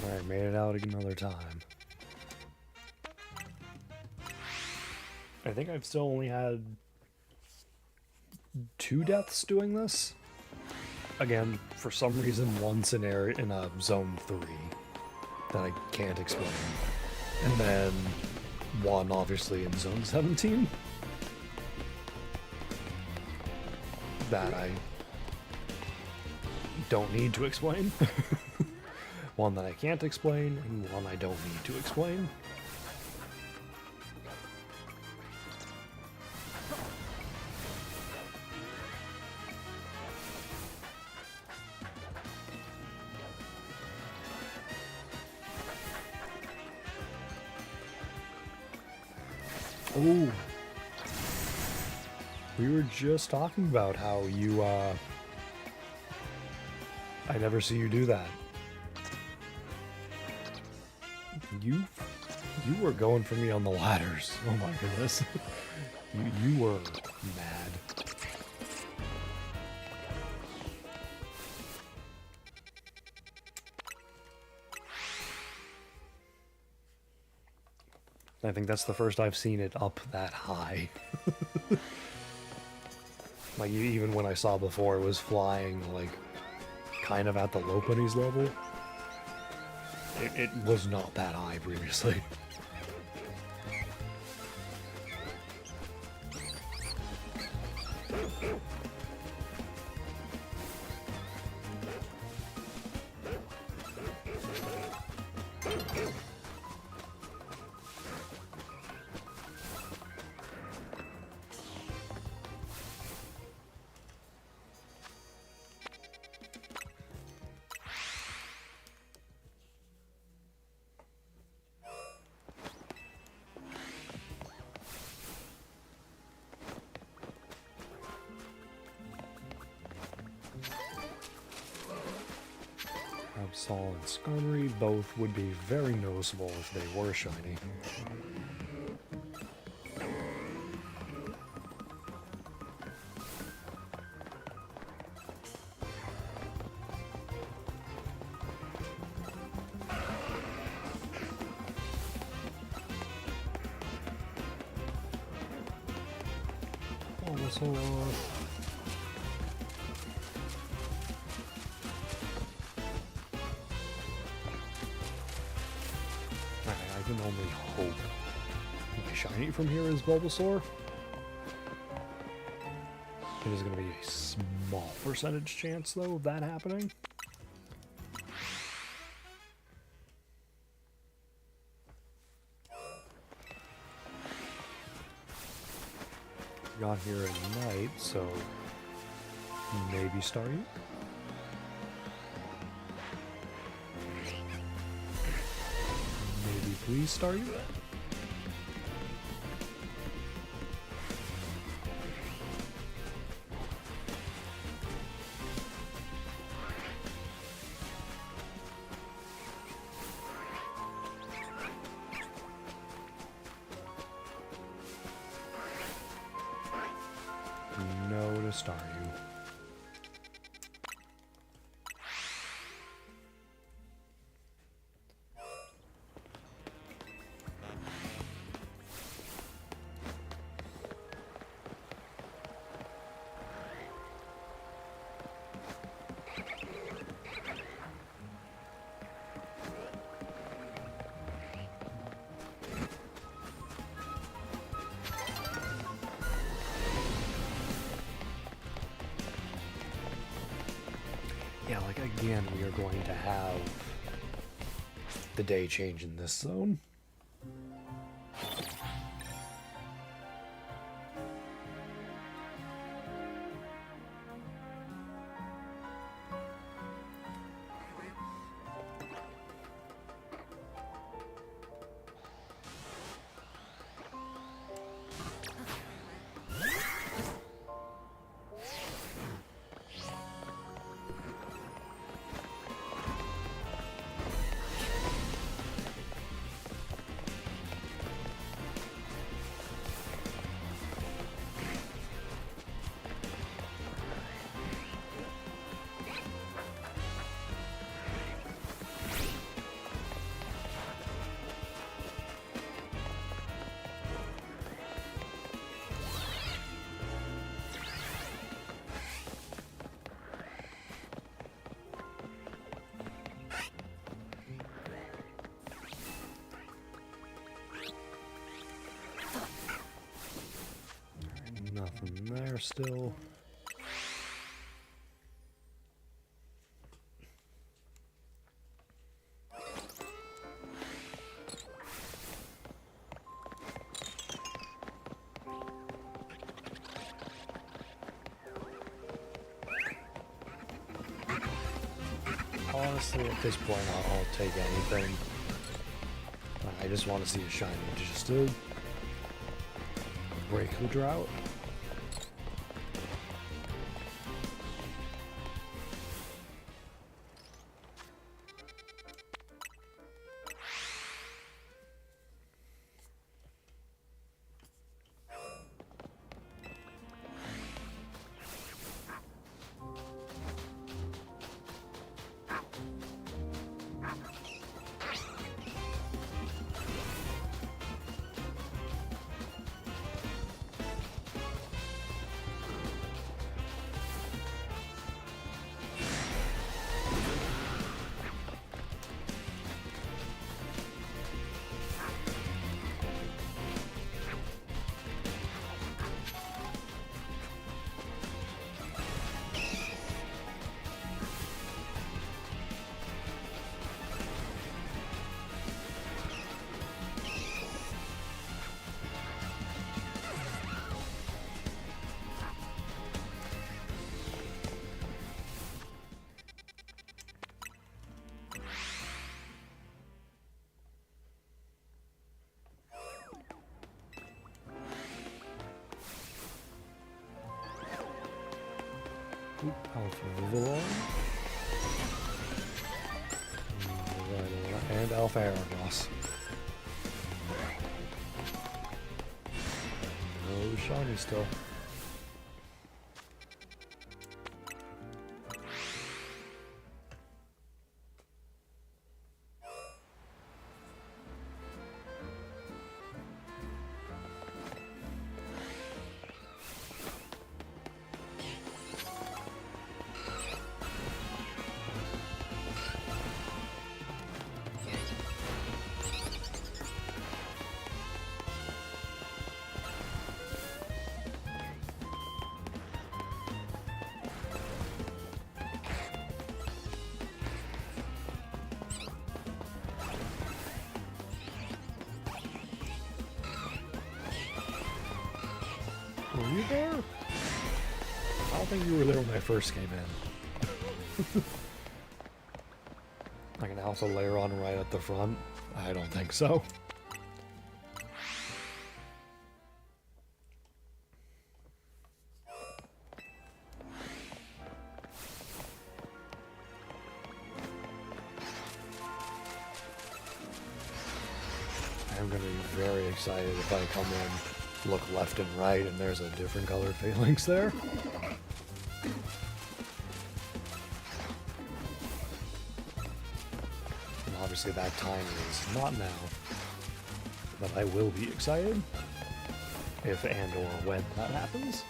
Alright, made it out another time. I think I've still only had 2 deaths doing this. Again, for some reason, one scenario in a zone 3 that I can't explain. And then one, obviously, in zone 17 that I don't need to explain. One that I can't explain, and one I don't need to explain. Oh, we were just talking about how you, I never see you do that. You were going for me on the ladders. Oh my goodness. you were mad. I think that's the first I've seen it up that high. Like, even when I saw before, it was flying, like, kind of at the Lopunny's level. It was not that high previously. Absol and Skarmory both would be very noticeable if they were shiny. Bulbasaur. I can only hope my shiny from here is Bulbasaur. It is going to be a small percentage chance, though, of that happening. Got here at night, so maybe Staryu? please star you? No to star you. Yeah, like again, we are going to have the day change in this zone. Nothing there still. Honestly, at this point, I'll take anything. I just want to see a shiny just to break the drought. Alpha Vivillon. And Alpha Aeroboss. No shiny still. Were you there? I don't think you were there when I first came in. Like, alpha layer on right at the front? I don't think so. I'm going to be very excited if I come in, look left and right, and there's a different colored phalanx there. And obviously that time is not now, but I will be excited if and or when that happens.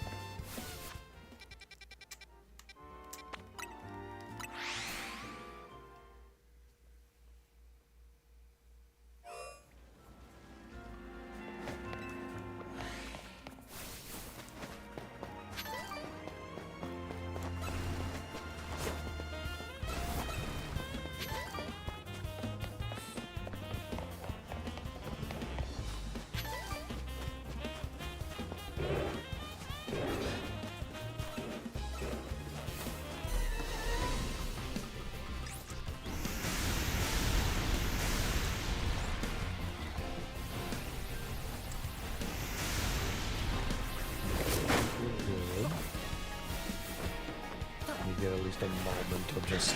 Get at least a moment of just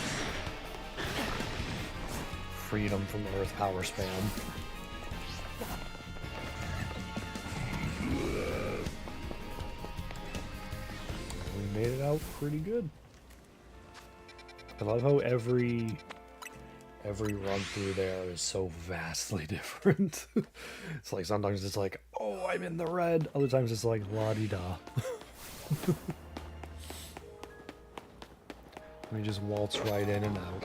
freedom from the Earth power spam. We made it out pretty good. I love how every run through there is so vastly different. It's like sometimes it's like, oh, I'm in the red. Other times it's like la-di-da. We just waltz right in and out.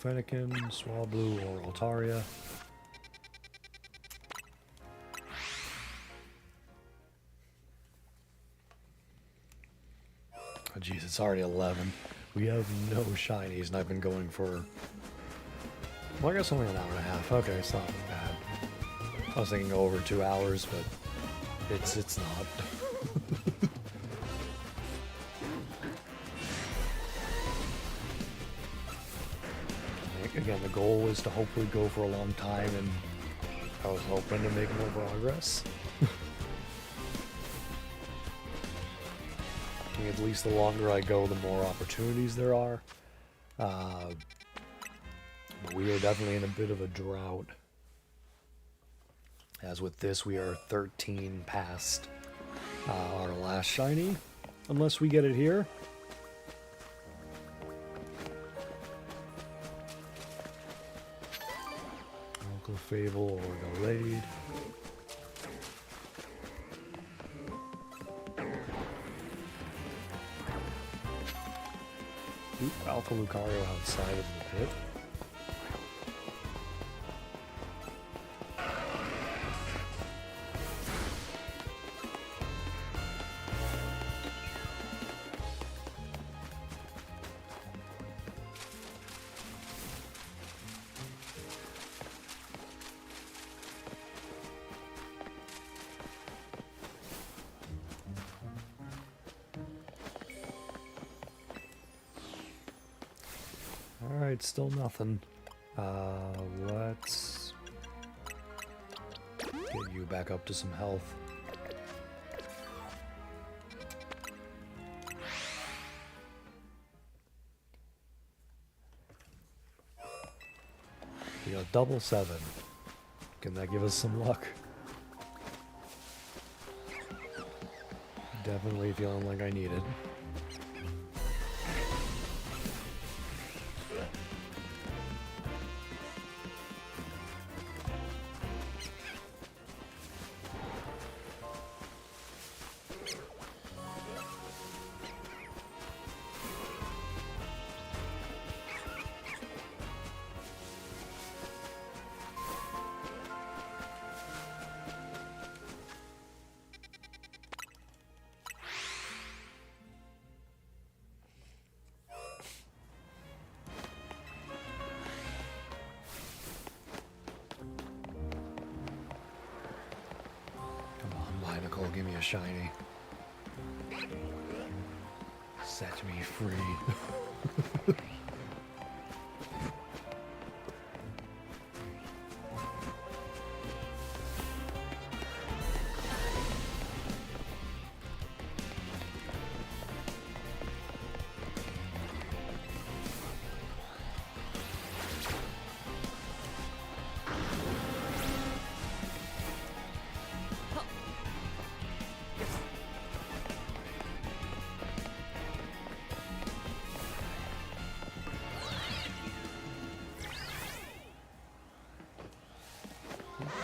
Fennekin, Swablu, or Altaria. Oh jeez, it's already 11. We have no shinies, and I've been going for... Well, I guess only an hour and a half. Okay, it's not bad. I was thinking over 2 hours, but it's not. Again, the goal is to hopefully go for a long time, and I was hoping to make more progress. At least the longer I go, the more opportunities there are. But we are definitely in a bit of a drought. As with this, we are 13 past our last shiny, unless we get it here. Fable or delayed. Oop, Alpha Lucario outside of the pit. Alright, still nothing. Let's get you back up to some health. We got double 7. Can that give us some luck? Definitely feeling like I need it. numerical, give me a shiny. Set me free.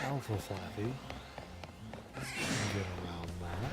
Alpha Flappy. Get around that.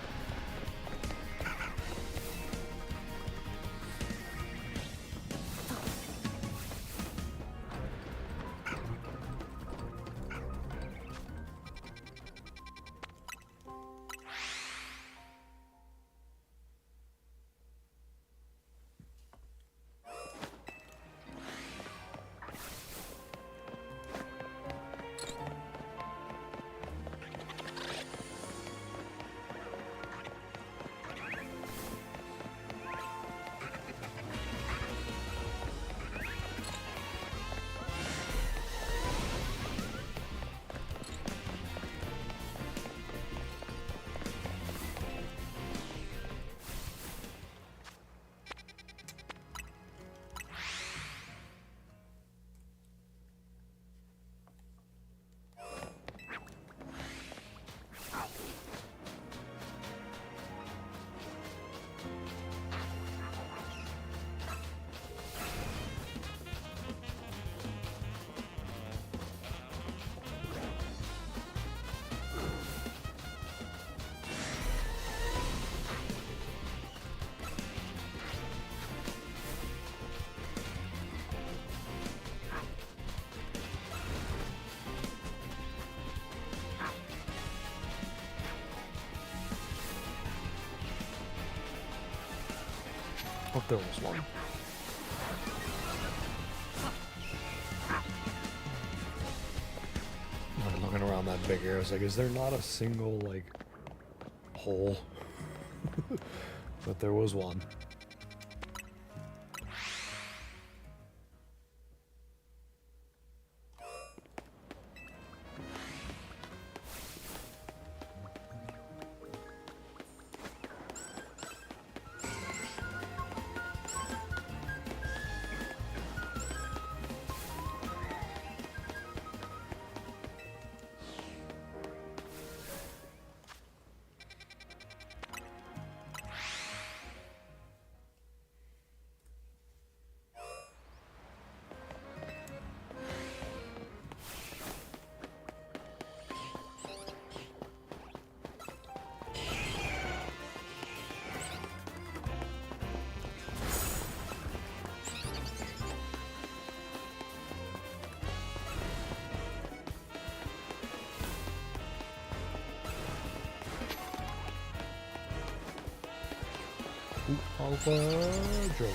Hope there was one. I'm looking around that big area, I was like, is there not a single, like, hole? But there was one. Alpha Joker.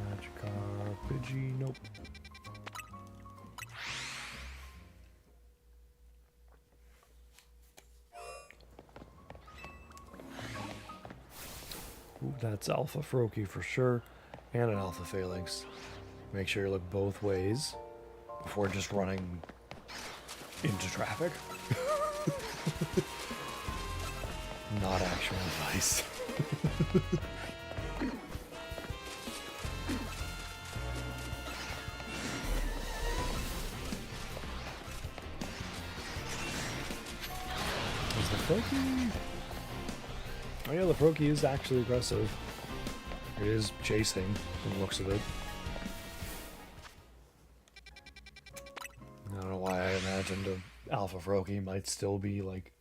Magikarp, Pidgey, nope. Ooh, that's Alpha Froakie for sure, and an Alpha Phalanx. Make sure you look both ways before just running into traffic. Not actual advice. Is the Froakie? Oh yeah, the Froakie is actually aggressive. It is chasing, from the looks of it. I don't know why I imagined an Alpha Froakie might still be like...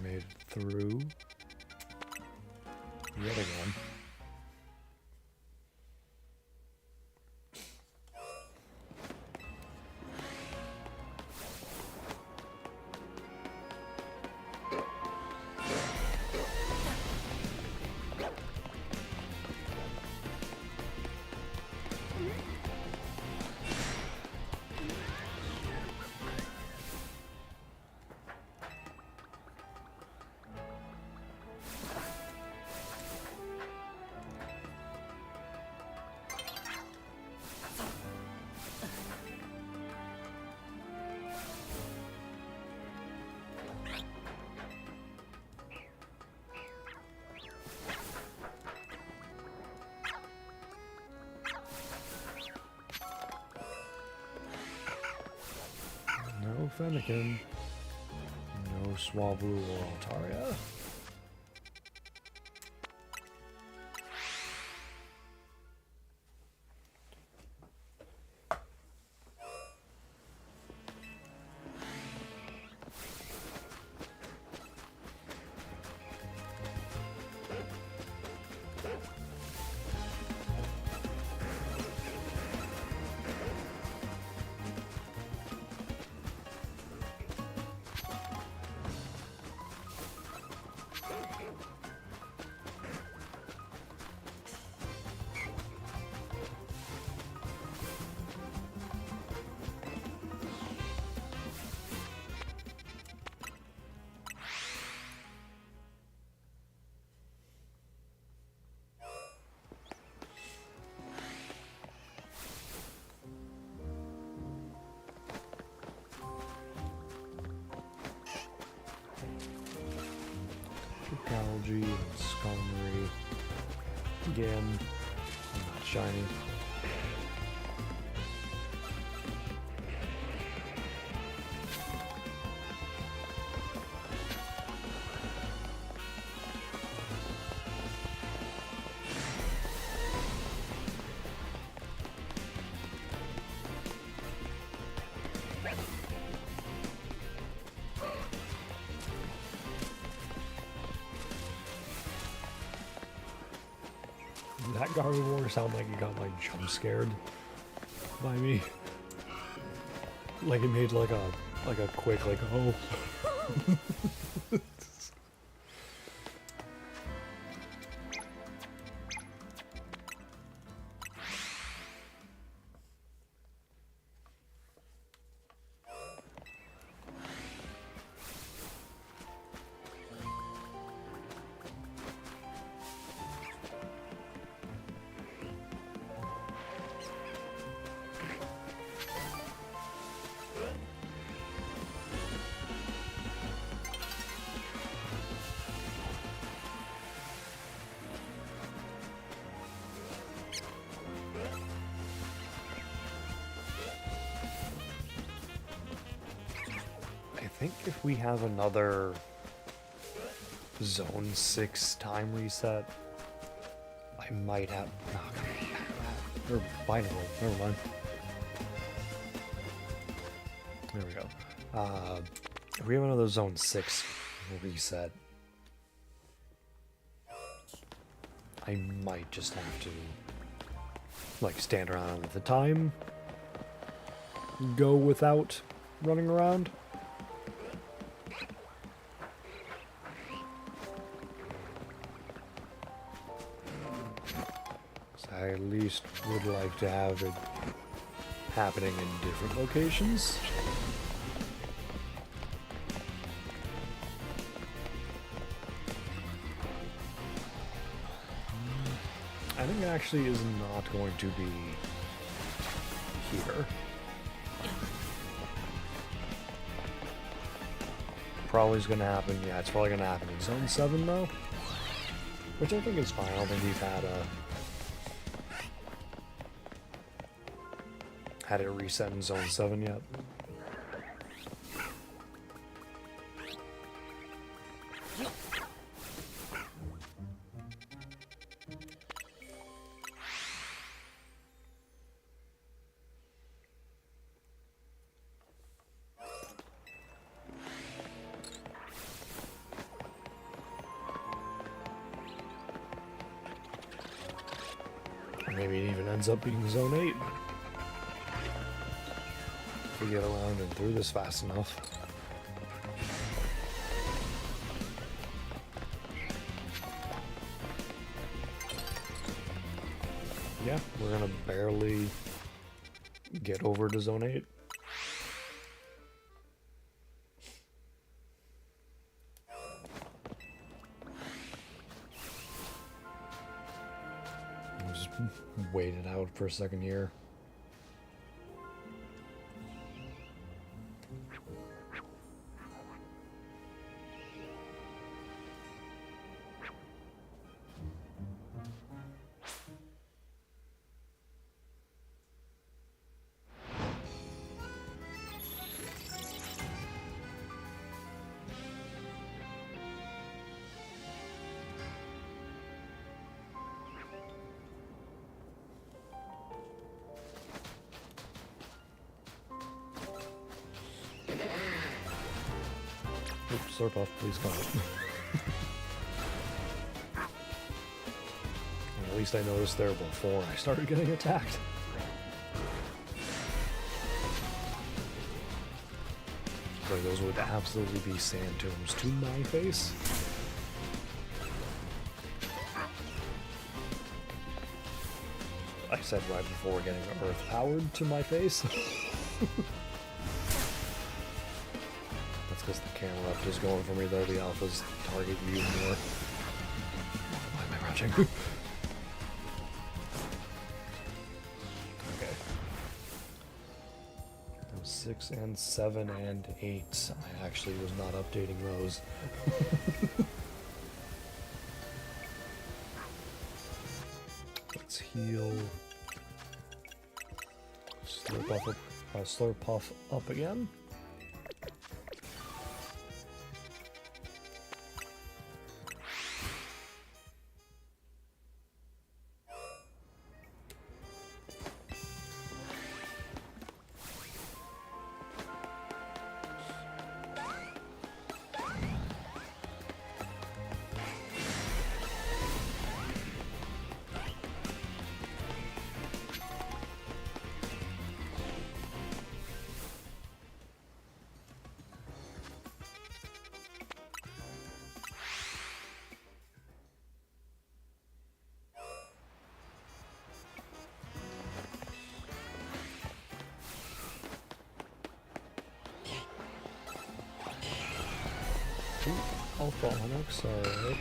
Made it through. Yet again. No Fennekin. No Swablu or Altaria. Algae and Skullery. Again, not shiny. That Gardevoir sounded like it got like jump scared by me. Like it made like a quick like oh. I think if we have another Zone 6 time reset, I might have... or binary, never mind. There we go. If we have another Zone 6 reset, I might just have to, like, stand around and let the time go without running around. I at least would like to have it happening in different locations. I think it actually is not going to be here. Probably is going to happen, yeah, it's probably going to happen in Zone 7 though. Which I think is fine, I don't think we've had it reset in Zone 7 yet. Maybe it even ends up being Zone 8. If we get around and through this fast enough. Yeah, we're gonna barely get over to Zone 8. Just wait it out for a second here. Oops, Slurpuff, please come. At least I noticed there before I started getting attacked. So those would absolutely be sand tombs to my face. I said right before getting earth powered to my face. Because the camera up is going for me though, the alphas target you more. Why am I crouching? Okay. 6 and 7 and 8. I actually was not updating those. Let's heal. Slurpuff up again. Alpha Onyx, alright.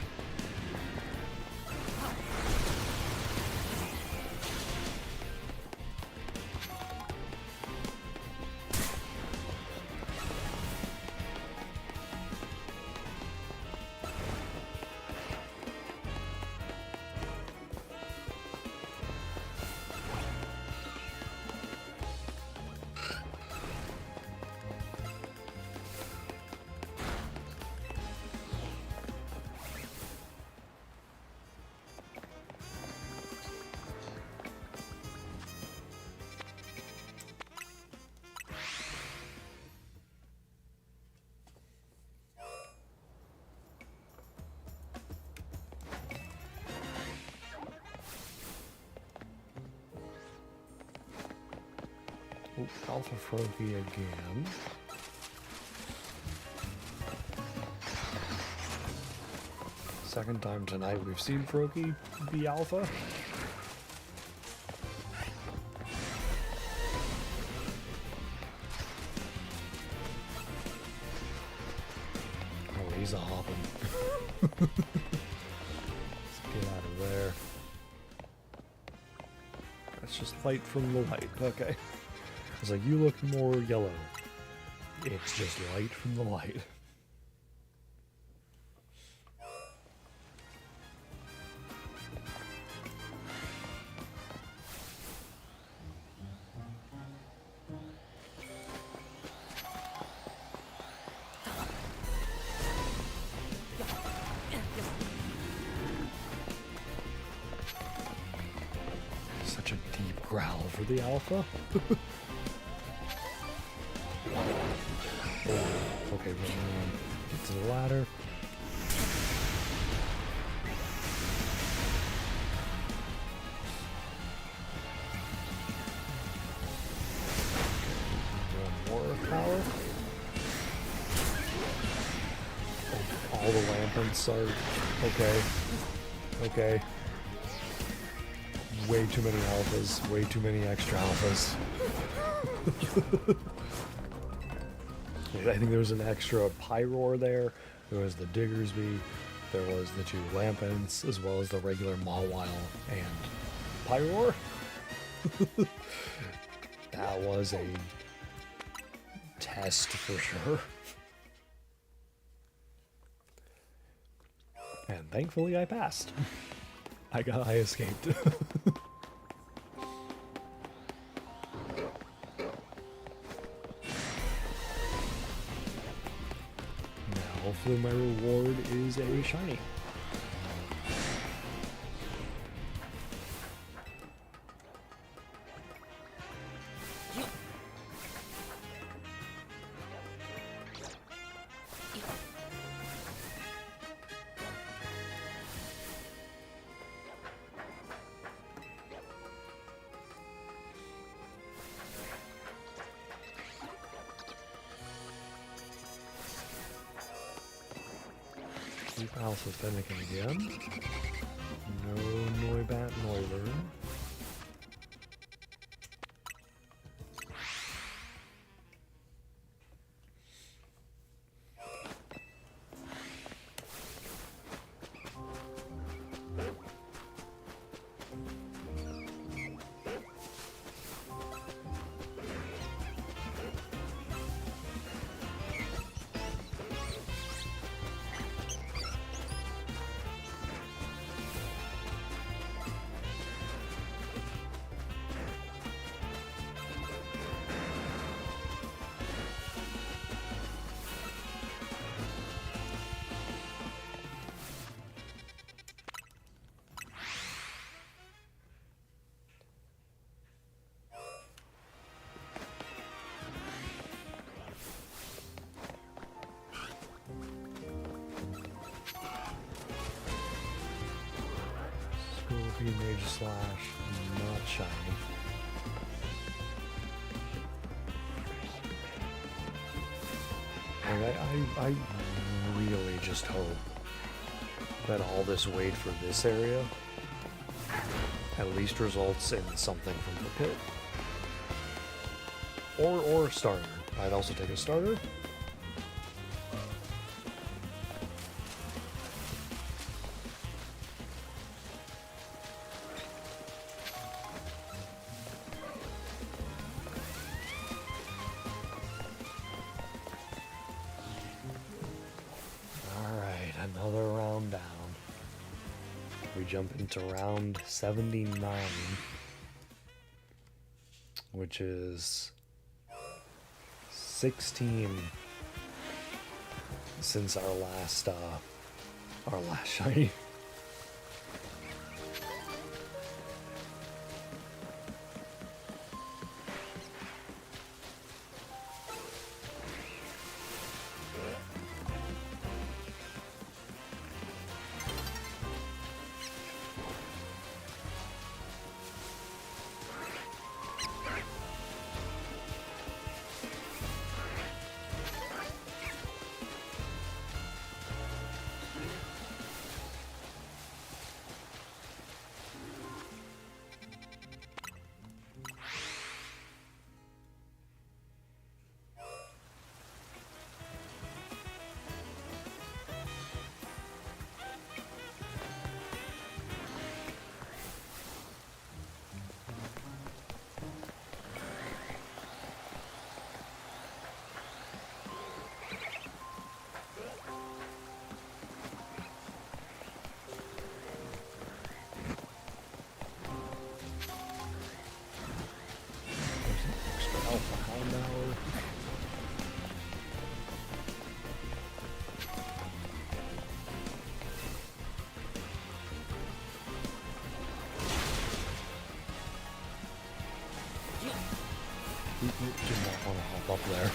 Ooh, Alpha Froakie again. Second time tonight we've seen Froakie be Alpha. Oh, he's a hopping. Let's get out of there. That's just light from the light. Okay. It's like, you look more yellow. It's just light from the light. Such a deep growl for the alpha. Okay, get to the ladder. All the lampants are okay. Okay. Way too many alphas. Way too many extra alphas. I think there was an extra Pyroar there. There was the Diggersby. There was the two Lampants, as well as the regular Mawile and Pyroar. That was a test for sure. And thankfully I passed. I escaped. Hopefully my reward is a shiny. Keep Alpha Fennekin again. No Noibat Noivern. Mage Slash, not shiny. I really just hope that all this wait for this area at least results in something from the pit. Or a starter. I'd also take a starter. Another round down. We jump into round 79, which is 16 since our last shiny. Do not want to hop up there.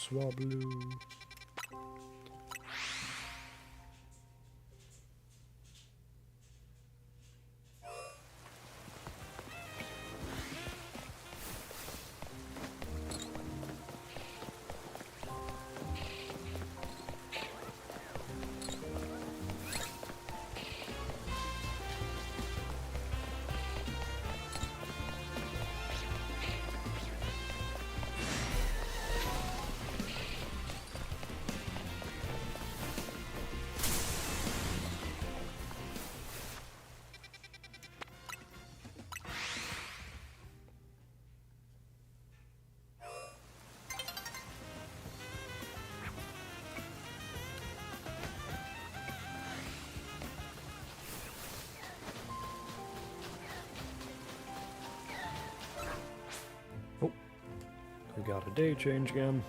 Swablu. Oh, we got a day change again.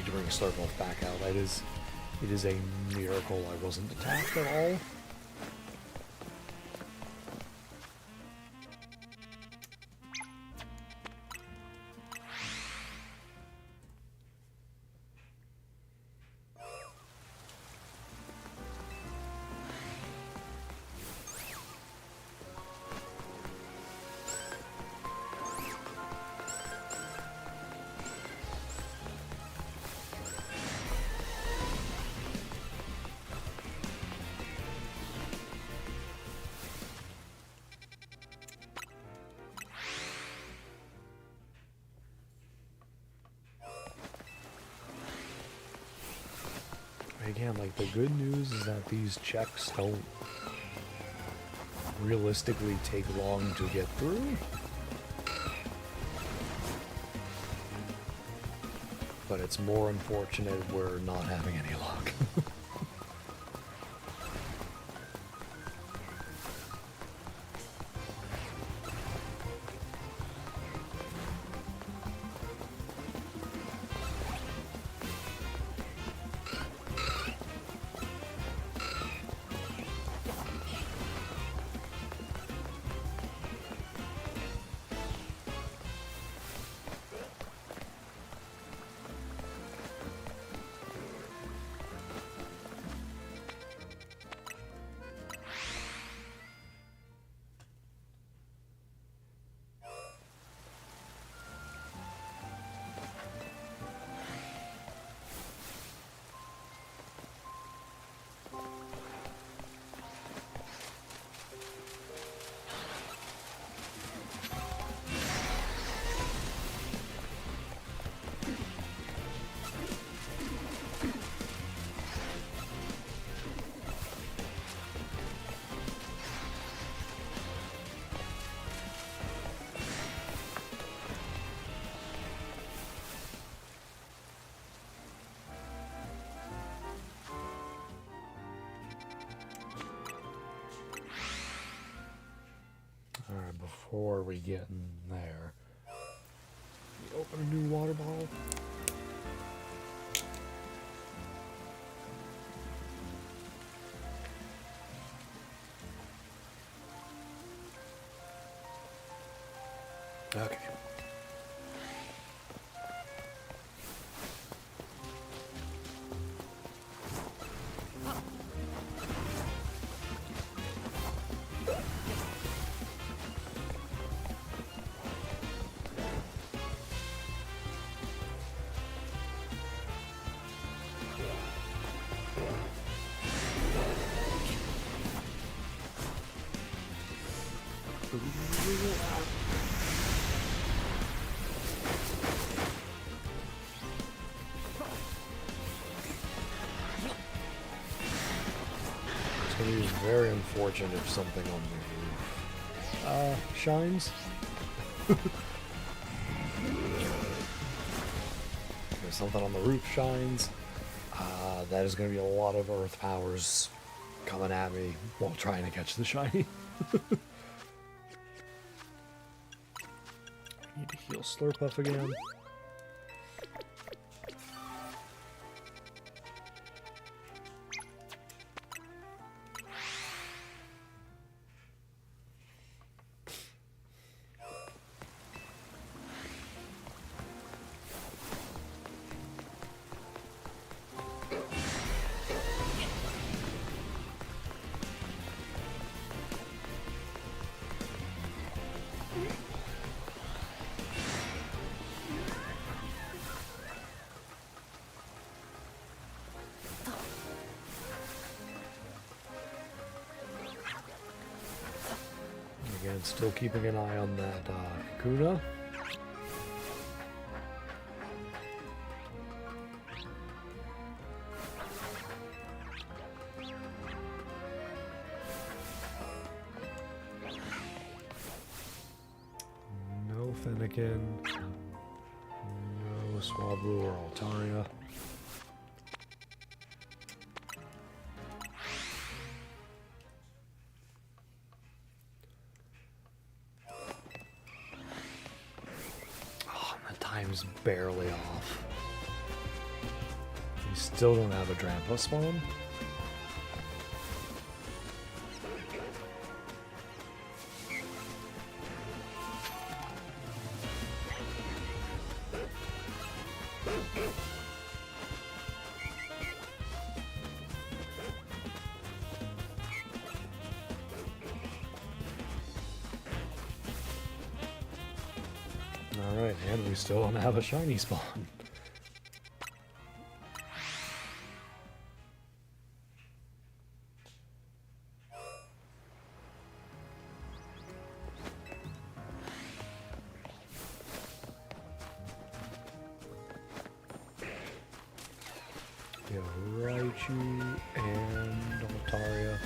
To bring Starbuck back out. It is a miracle I wasn't attacked at all. Again, like, the good news is that these checks don't realistically take long to get through. But it's more unfortunate we're not having any luck. Alright, before we get in there, we open a new water bottle. Okay. gonna be very unfortunate if something on the roof shines. If something on the roof shines, that is gonna be a lot of earth powers coming at me while trying to catch the shiny. I need to heal Slurpuff again. Again, still keeping an eye on that Kakuna. No Fennekin. No Swablu or Altaria. Time's barely off. We still don't have a Drampa spawn. Alright, and we still don't have a shiny spawn. We have Raichu and Altaria.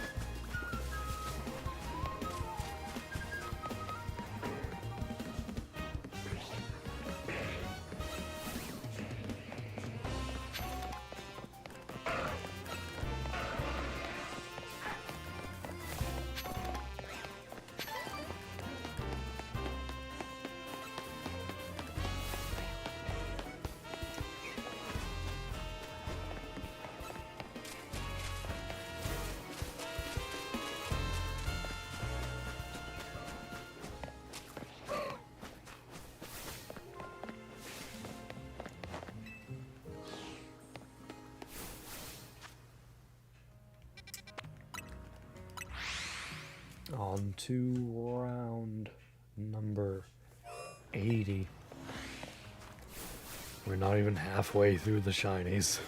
On to round number 80. We're not even halfway through the shinies.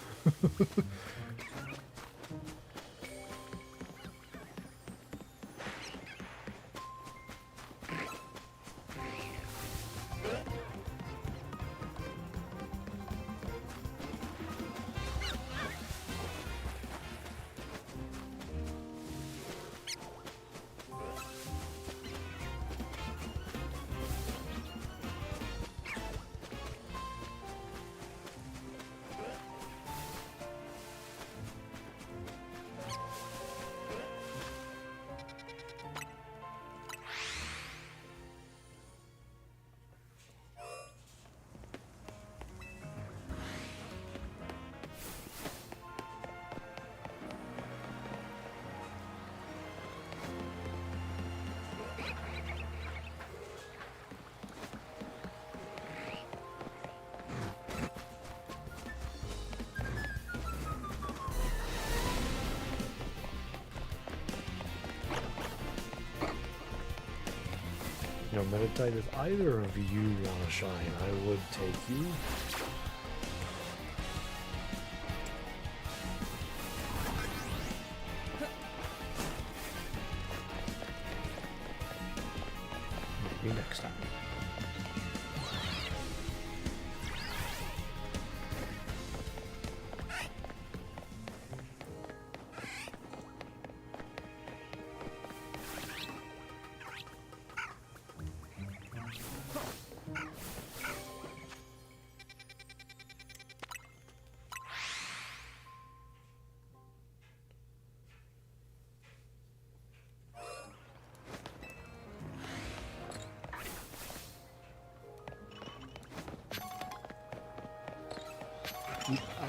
You know, Meditite, if either of you want to shine, I would take you. Maybe next time.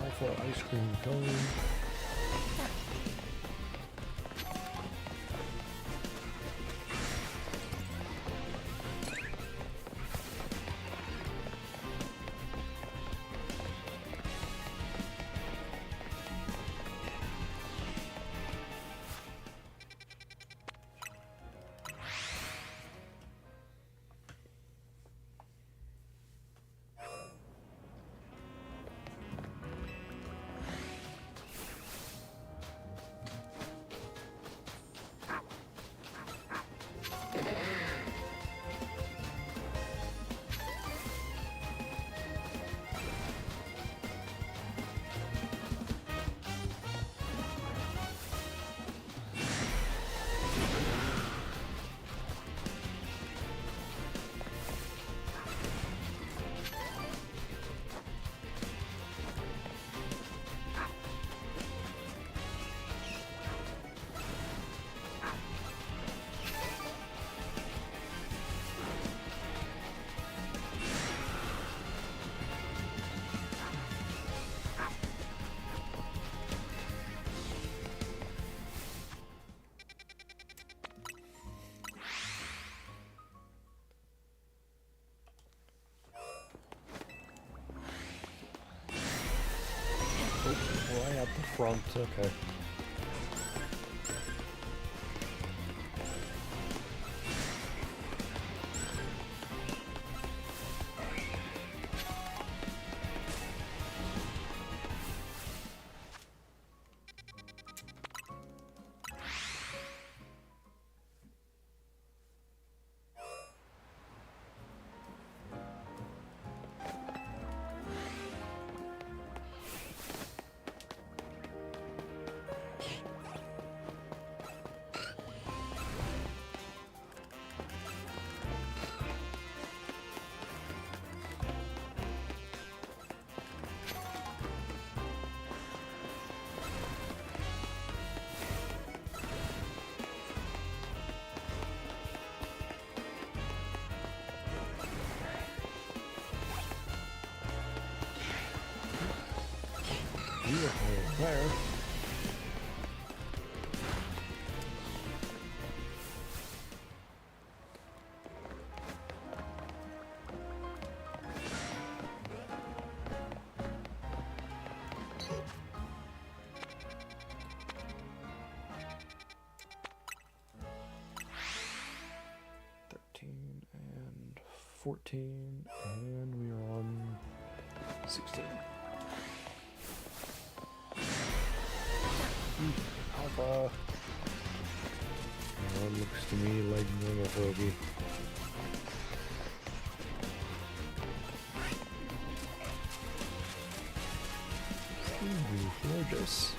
Alpha ice cream cone. Right at the front, okay. There. And 14, and we are on 16. Alpha. That looks to me like Nomophobe. Gorgeous.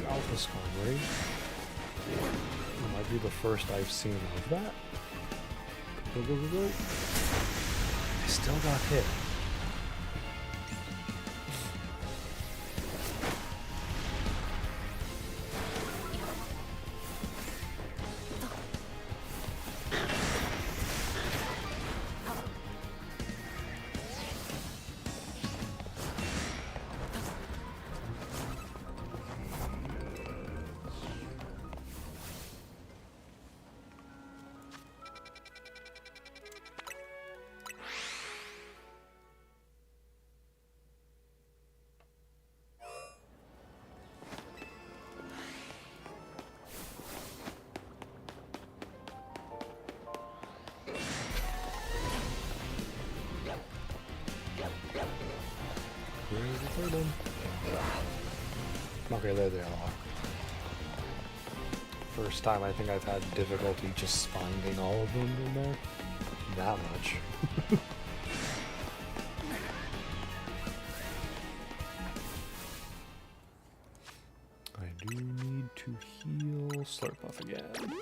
Alpha Skarmory. Might be the first I've seen of that. Go, go, go, go. I still got hit. There's a third one. Okay, there they are. First time I think I've had difficulty just finding all of them in there. That much. I do need to heal Slurpuff again.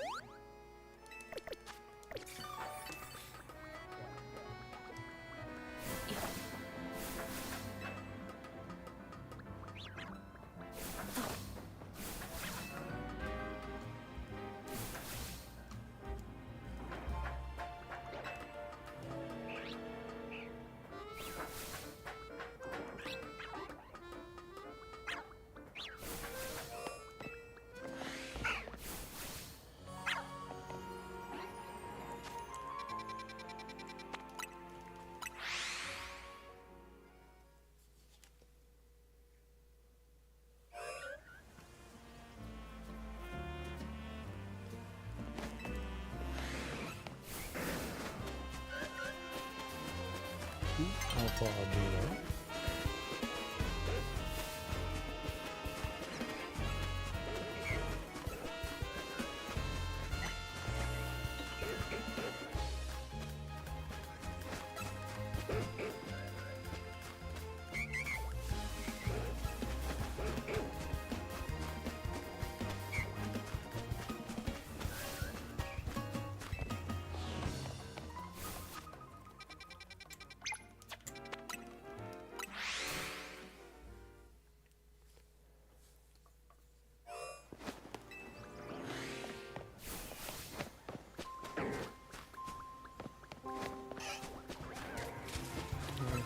How far I'll do that.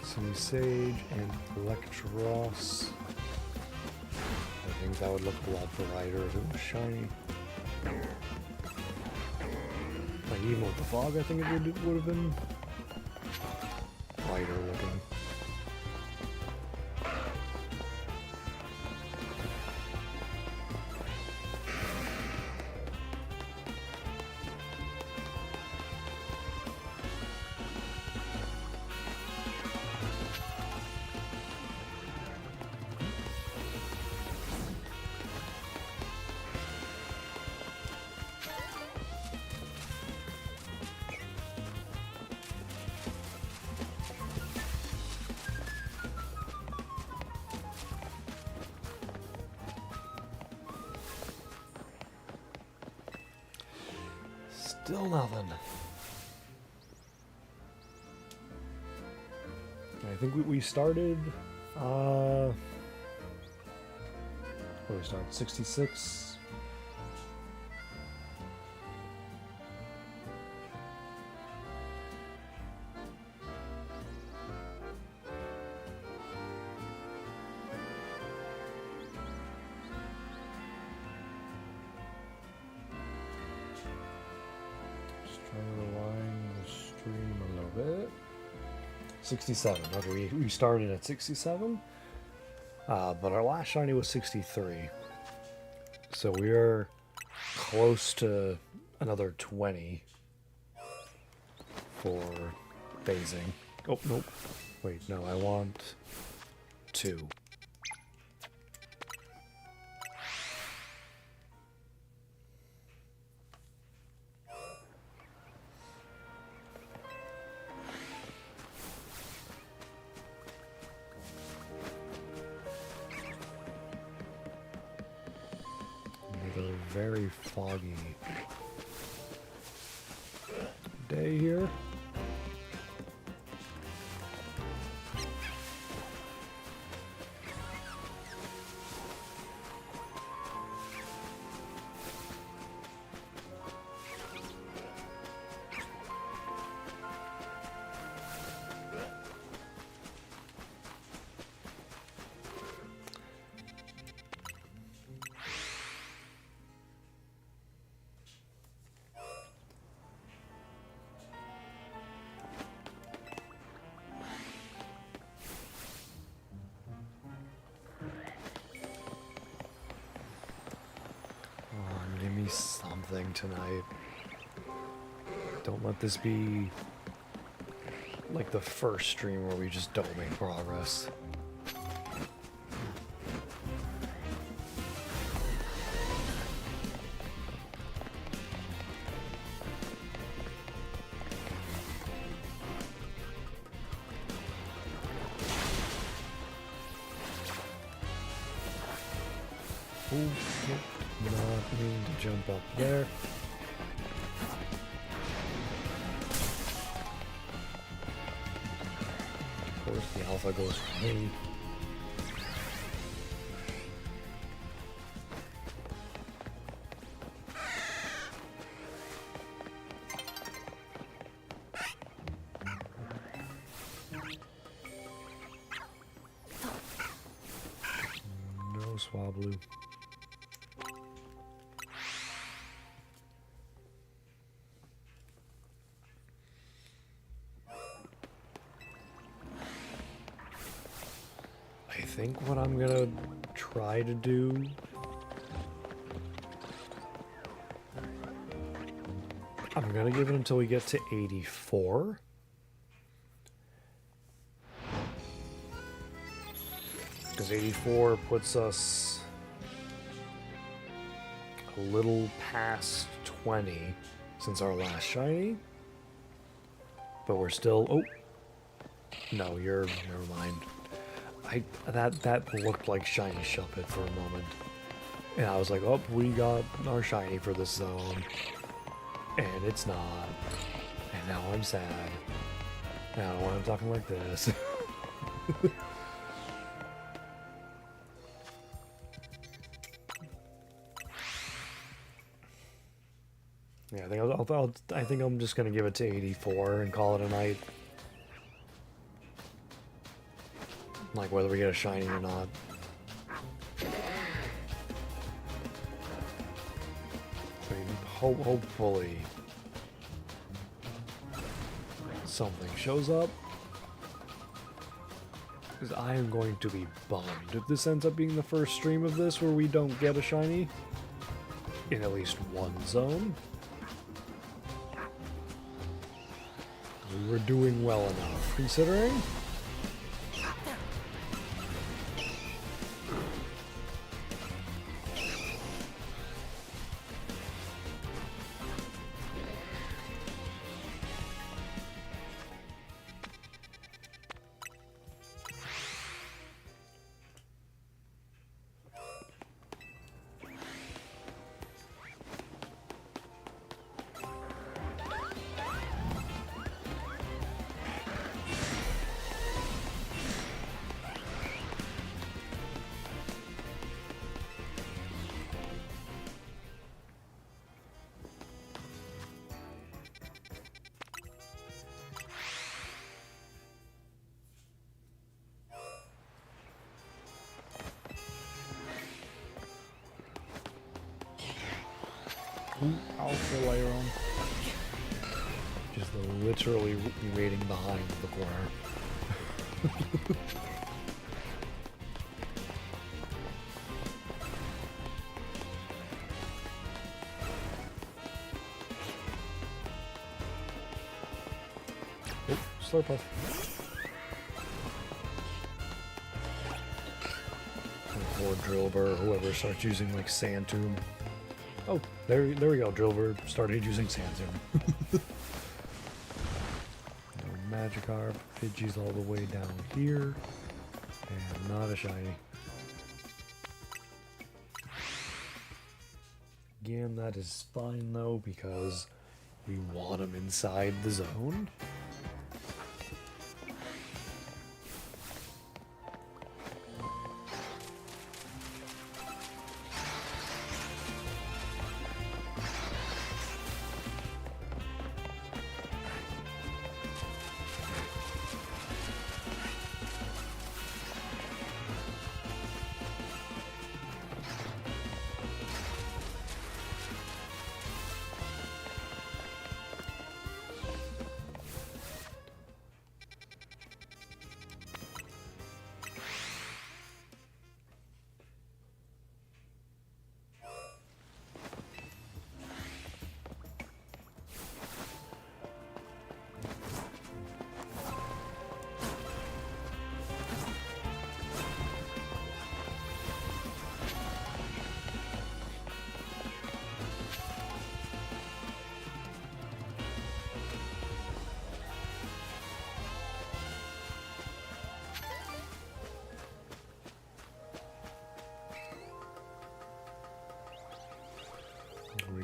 Some Sage and Electros. I think that would look a lot brighter if it was shiny. Like even with the fog, I think it would have been brighter looking. Still nothing. I think we started, what did we start, 66? Rewind the stream a little bit. 67. Okay, we started at 67, but our last shiny was 63. So we are close to another 20 for phasing. Oh, nope. Wait, no, I want 2. Very foggy day here. Something tonight. Don't let this be like the first stream where we just don't make progress. Ooh, nope, not mean to jump up there. Of course, the alpha goes for me. No Swablu. I think what I'm gonna try to do I'm gonna give it until we get to 84. Because 84 puts us a little past 20 since our last shiny. But we're still... Oh! No, never mind. That looked like Shiny Shuppet for a moment. And I was like, oh, we got our shiny for this zone. And it's not. And now I'm sad. And I don't want him talking like this. Yeah, I think I'm just gonna give it to 84 and call it a night. Like whether we get a shiny or not. I mean, hopefully something shows up. Because I am going to be bummed if this ends up being the first stream of this where we don't get a shiny in at least one zone. We were doing well enough, considering. Alpha layer on. Just literally waiting behind the corner. Oh, Slurpuff. Or Drillbur, whoever starts using like Sand Tomb. Oh, there we go. Drillbur started using Sand Tomb. No Magikarp. Pidgey's all the way down here. And not a shiny. Again, that is fine though, because we want him inside the zone.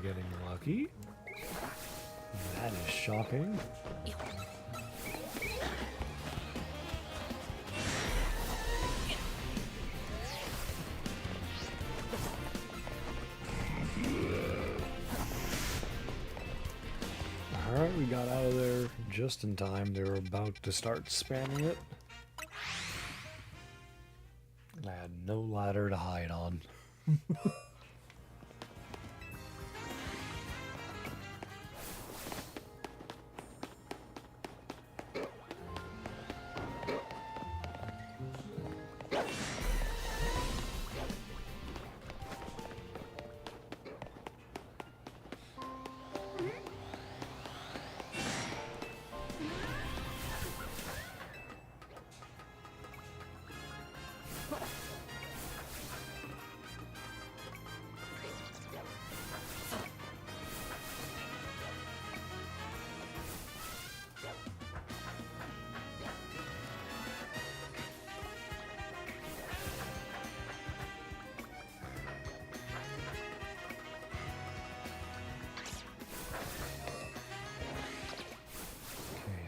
getting lucky. That is shocking. Alright, we got out of there just in time. They were about to start spamming it. I had no ladder to hide on.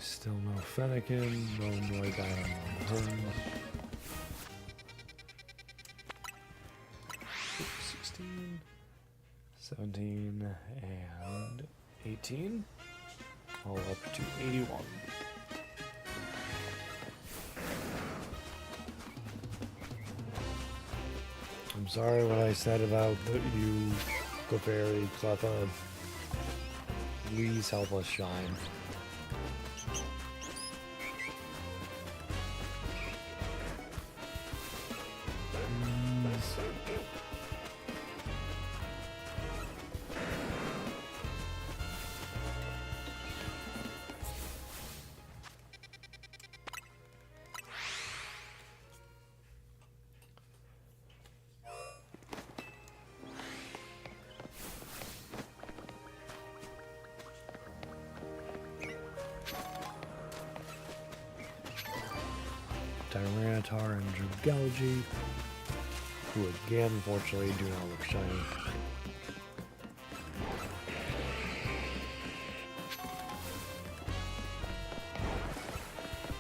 Still no Fennekin, no Moibai on Hern. 16, 17, and 18. All up to 81. I'm sorry what I said about you, Clefairy, Cleffa. Please help us shine. Tyranitar and Drugalgi, who again, unfortunately, do not look shiny.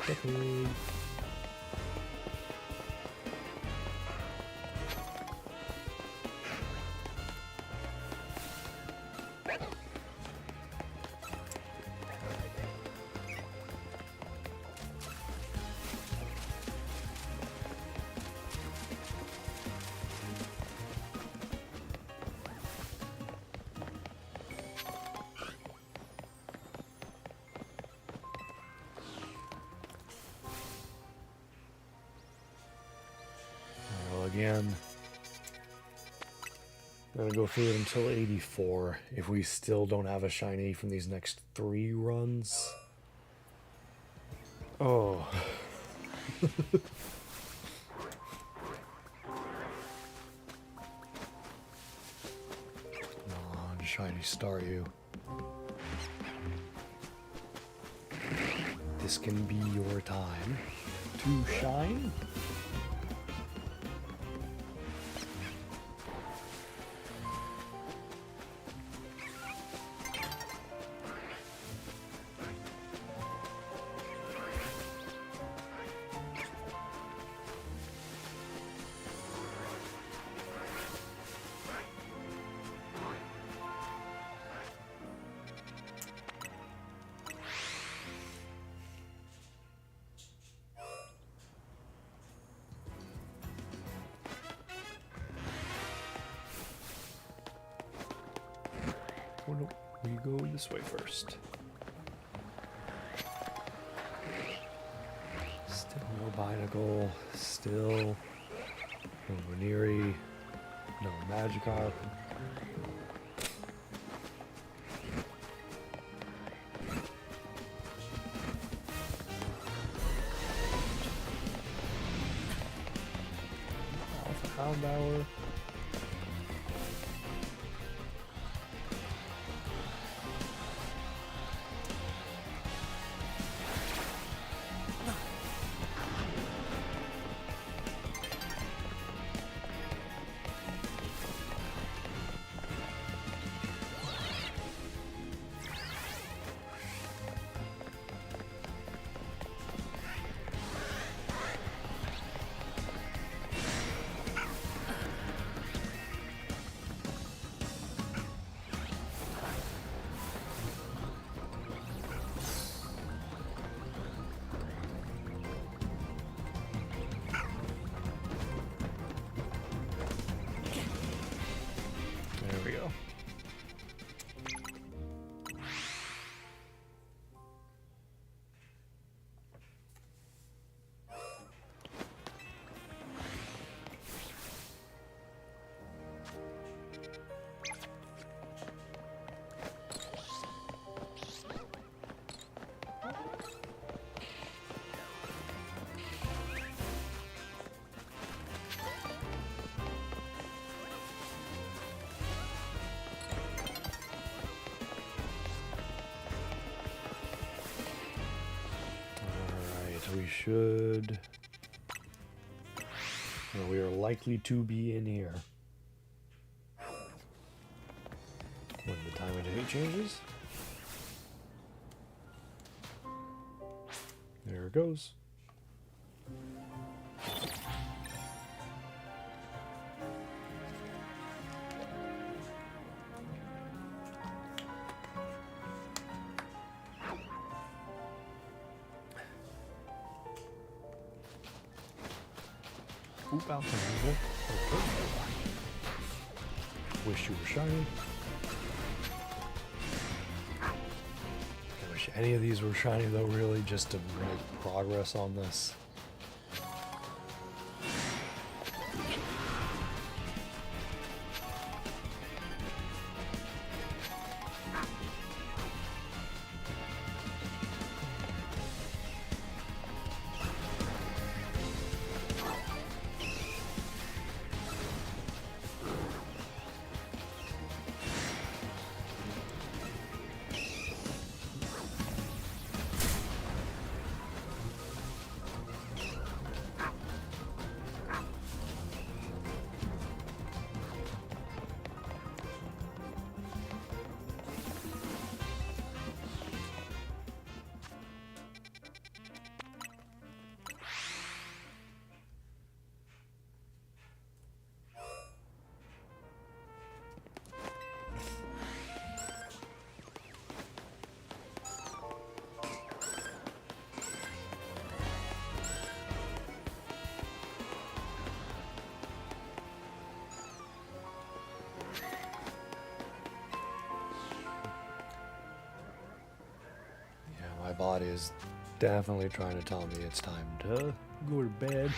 Hey. Again, I'm gonna go through it until 84 if we still don't have a shiny from these next 3 runs. Oh. Come on, shiny Staryu. This can be your time to shine. Oh no, we go this way first. Still no Binacle, still no Veneri, no Magikarp. Alpha Houndour. We should... Well, we are likely to be in here when the time of day changes. There it goes. Oop, out there. Okay. Wish you were shiny. I wish any of these were shiny though, really, just to make progress on this. My body is definitely trying to tell me it's time to go to bed.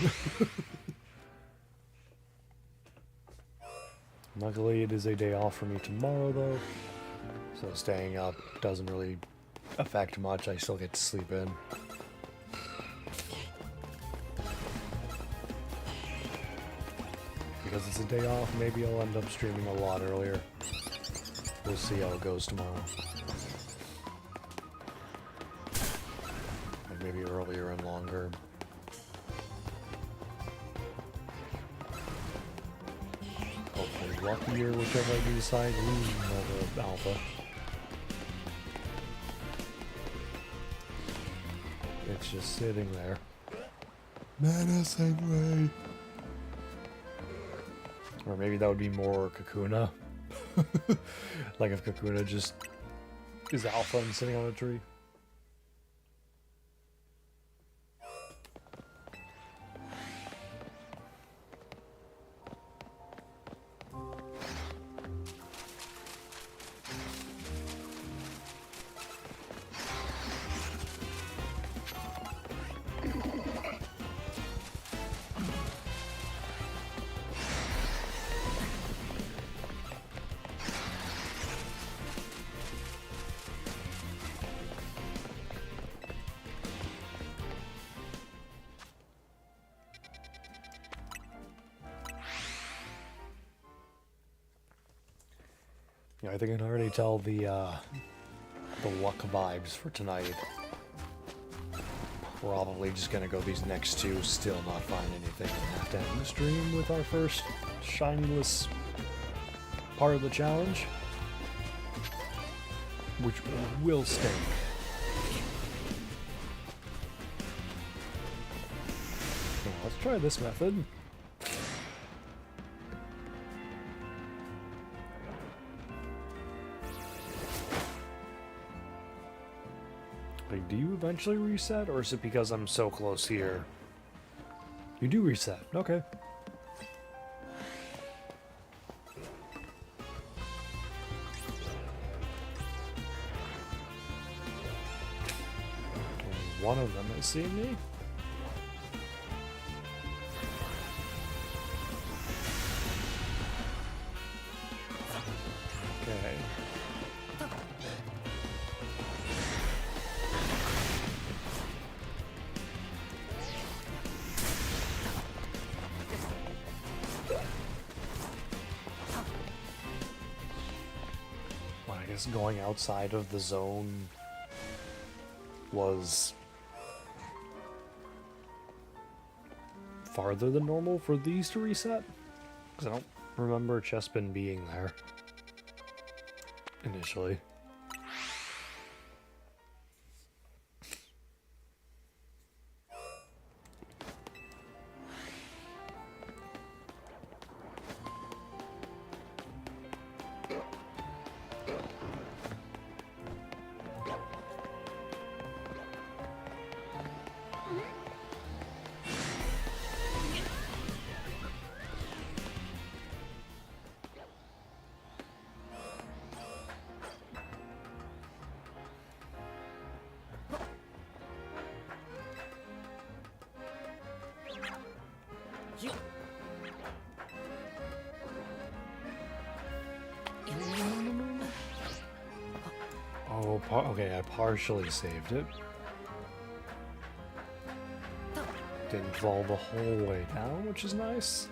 Luckily, it is a day off for me tomorrow, though, so staying up doesn't really affect much. I still get to sleep in. Because it's a day off, maybe I'll end up streaming a lot earlier. We'll see how it goes tomorrow. Maybe earlier and longer. Hopefully luckier, whichever I do decide. Ooh, another alpha. It's just sitting there. Menacingly. Or maybe that would be more Kakuna. Like if Kakuna just is alpha and sitting on a tree. Yeah, I think I can already tell the luck vibes for tonight. Probably just gonna go these next two, still not find anything, and have to end the stream with our first shinyless part of the challenge, which will stink. Okay, let's try this method. Like, do you eventually reset, or is it because I'm so close here? You do reset, okay. One of them has seen me. Okay. Well, I guess going outside of the zone was farther than normal for these to reset? Because I don't remember Chespin being there initially. Oh, okay, I partially saved it. Didn't fall the whole way down, which is nice.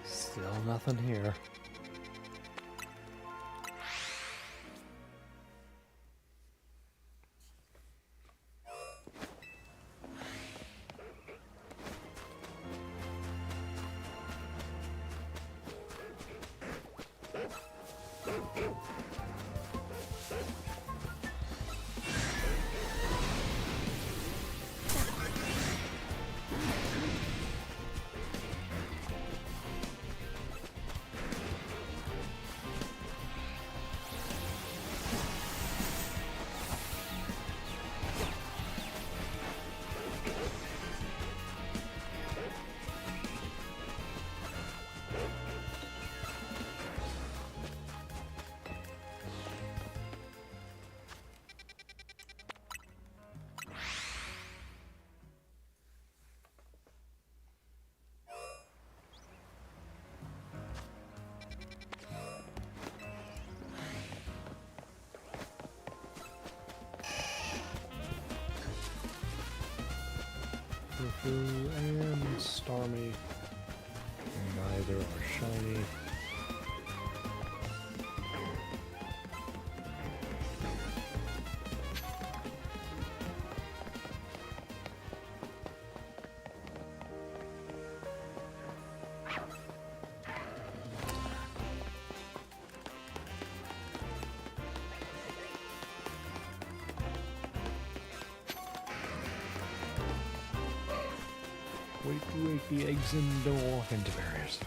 Still nothing here. And Stormy. Neither are shiny. Wake the eggs and don't walk into barriers.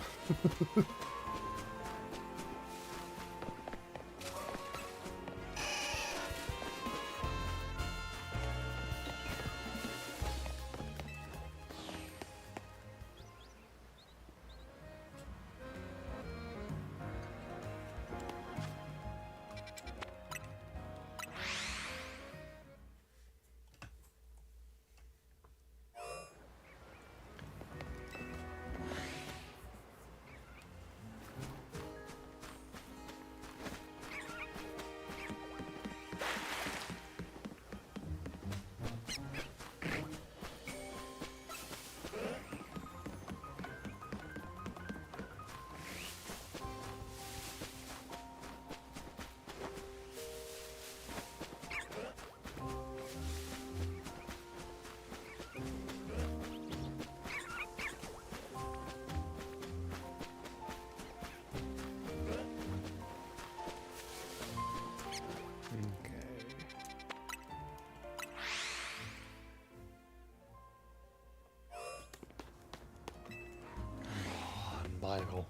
Bible.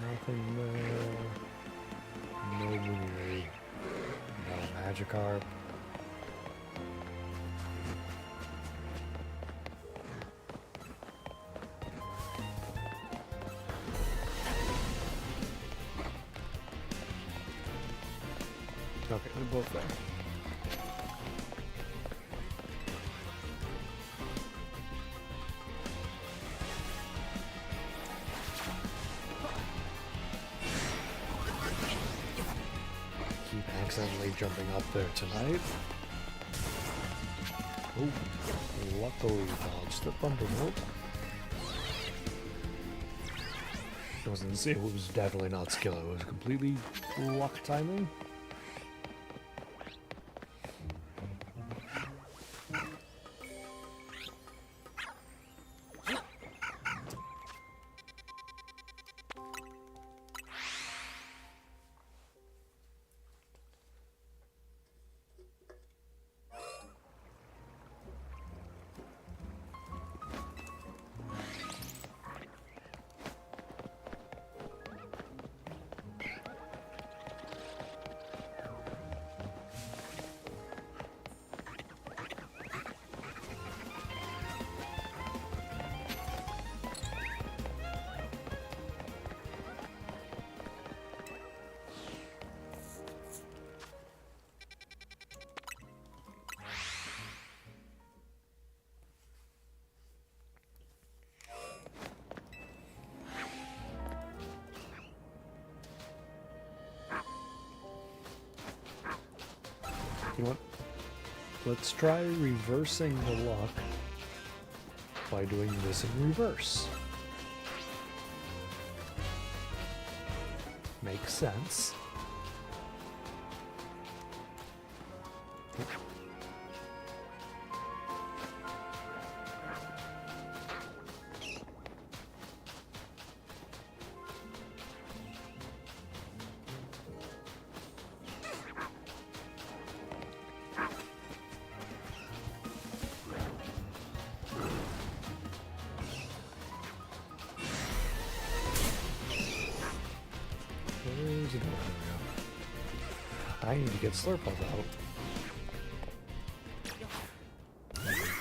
Nothing there. No Moonray. No Magikarp. Okay, they're both there. Keep accidentally jumping up there tonight. Oh, luckily dodged the thunderbolt. It was definitely not skill, it was completely luck timing. You know what? Let's try reversing the luck by doing this in reverse. Makes sense. Where's it going? I need to get Slurpuff out.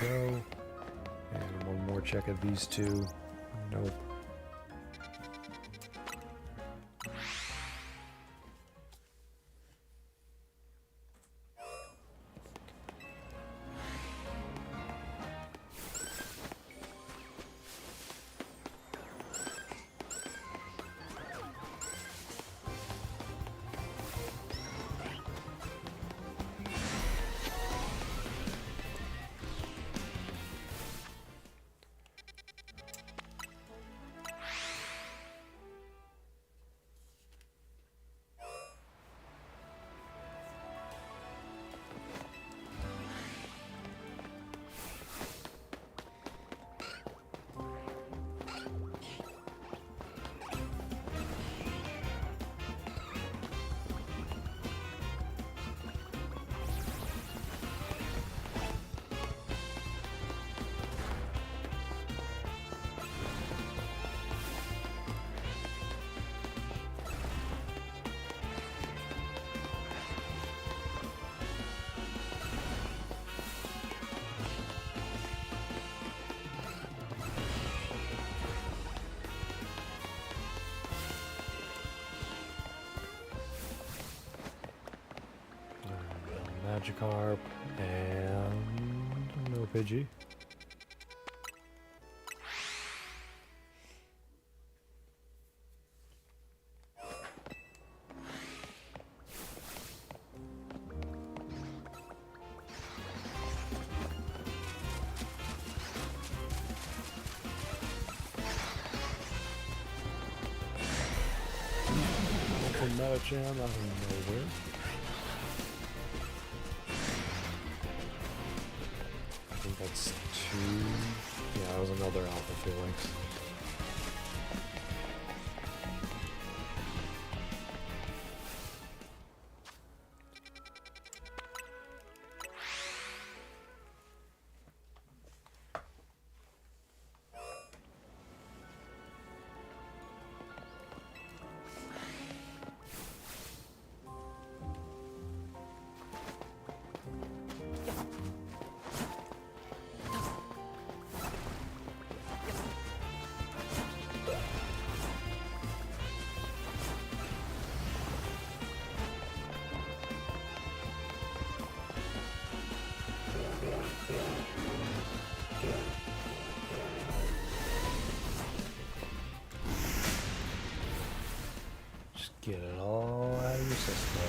There we go. And one more check of these two. Nope. Magikarp and no Pidgey. Medicham out of nowhere. I think that's two. Yeah, that was another Alpha Felix. Get it all out of your system.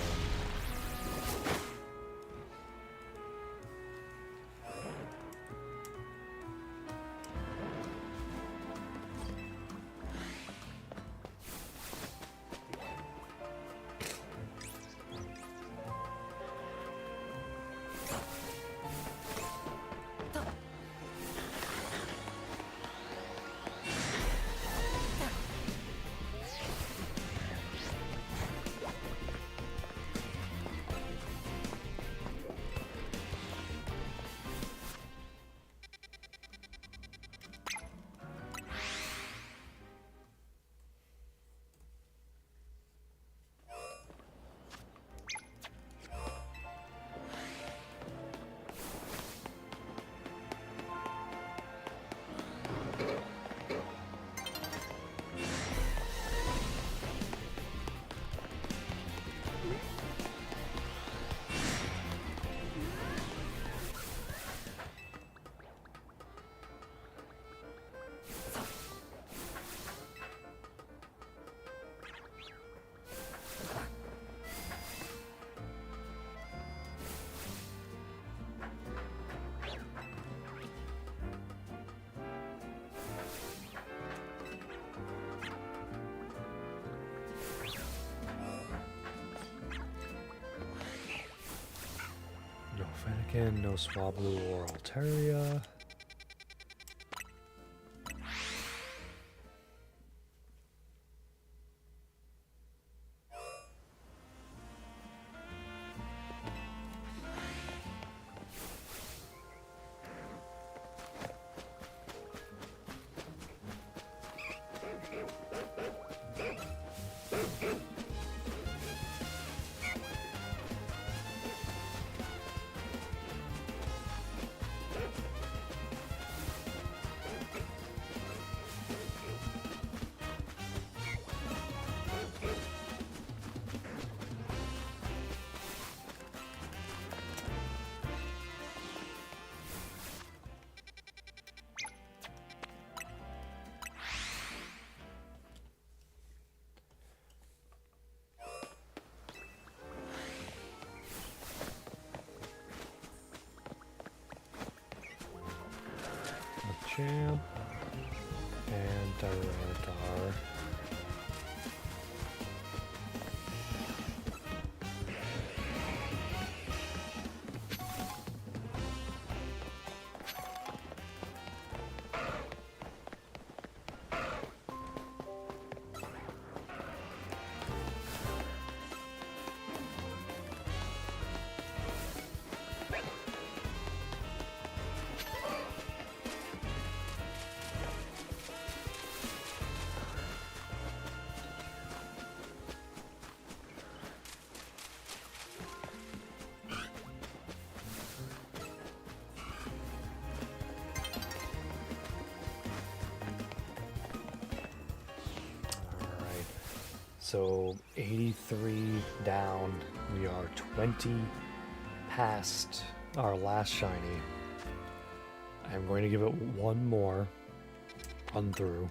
Again, no Swablu or Altaria. Champ and Tyranitar. So 83 down, we are 20 past our last shiny. I'm going to give it one more run through,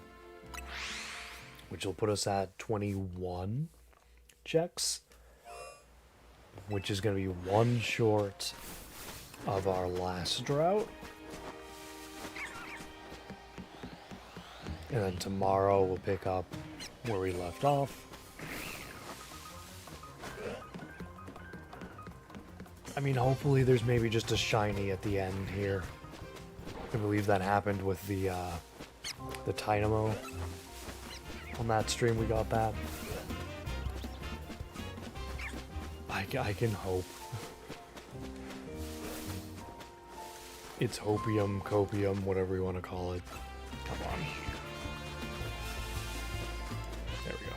which will put us at 21 checks, which is going to be one short of our last drought. And then tomorrow we'll pick up where we left off. I mean, hopefully there's maybe just a shiny at the end here. I believe that happened with the Dynamo. On that stream we got that. I can hope. It's hopium, copium, whatever you want to call it. Come on. There we go.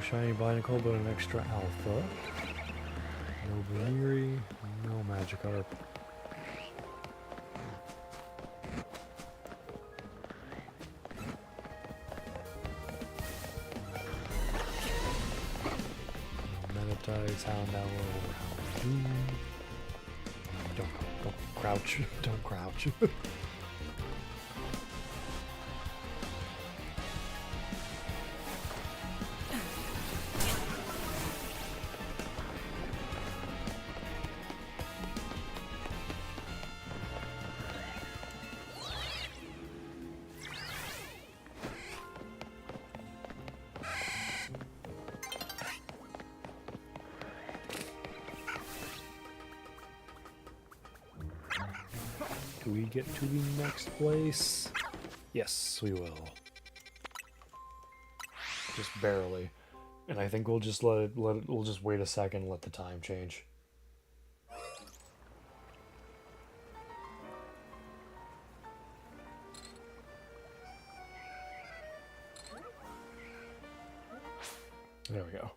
Shiny Binacle, but an extra alpha. No Blueberry, no Magikarp. No Meditize, Houndour, Houndoom. Don't crouch. Don't crouch. Do we get to the next place? Yes, we will. Just barely. And I think we'll just we'll just wait a second and let the time change. There we go.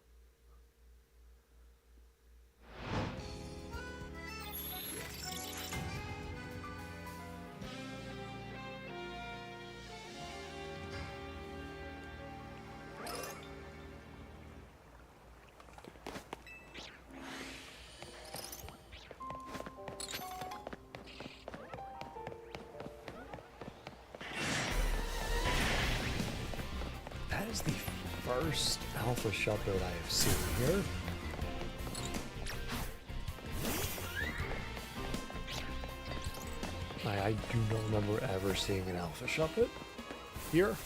That is the first alpha Shelter I have seen here. lie, I do not remember ever seeing an alpha shuppet here.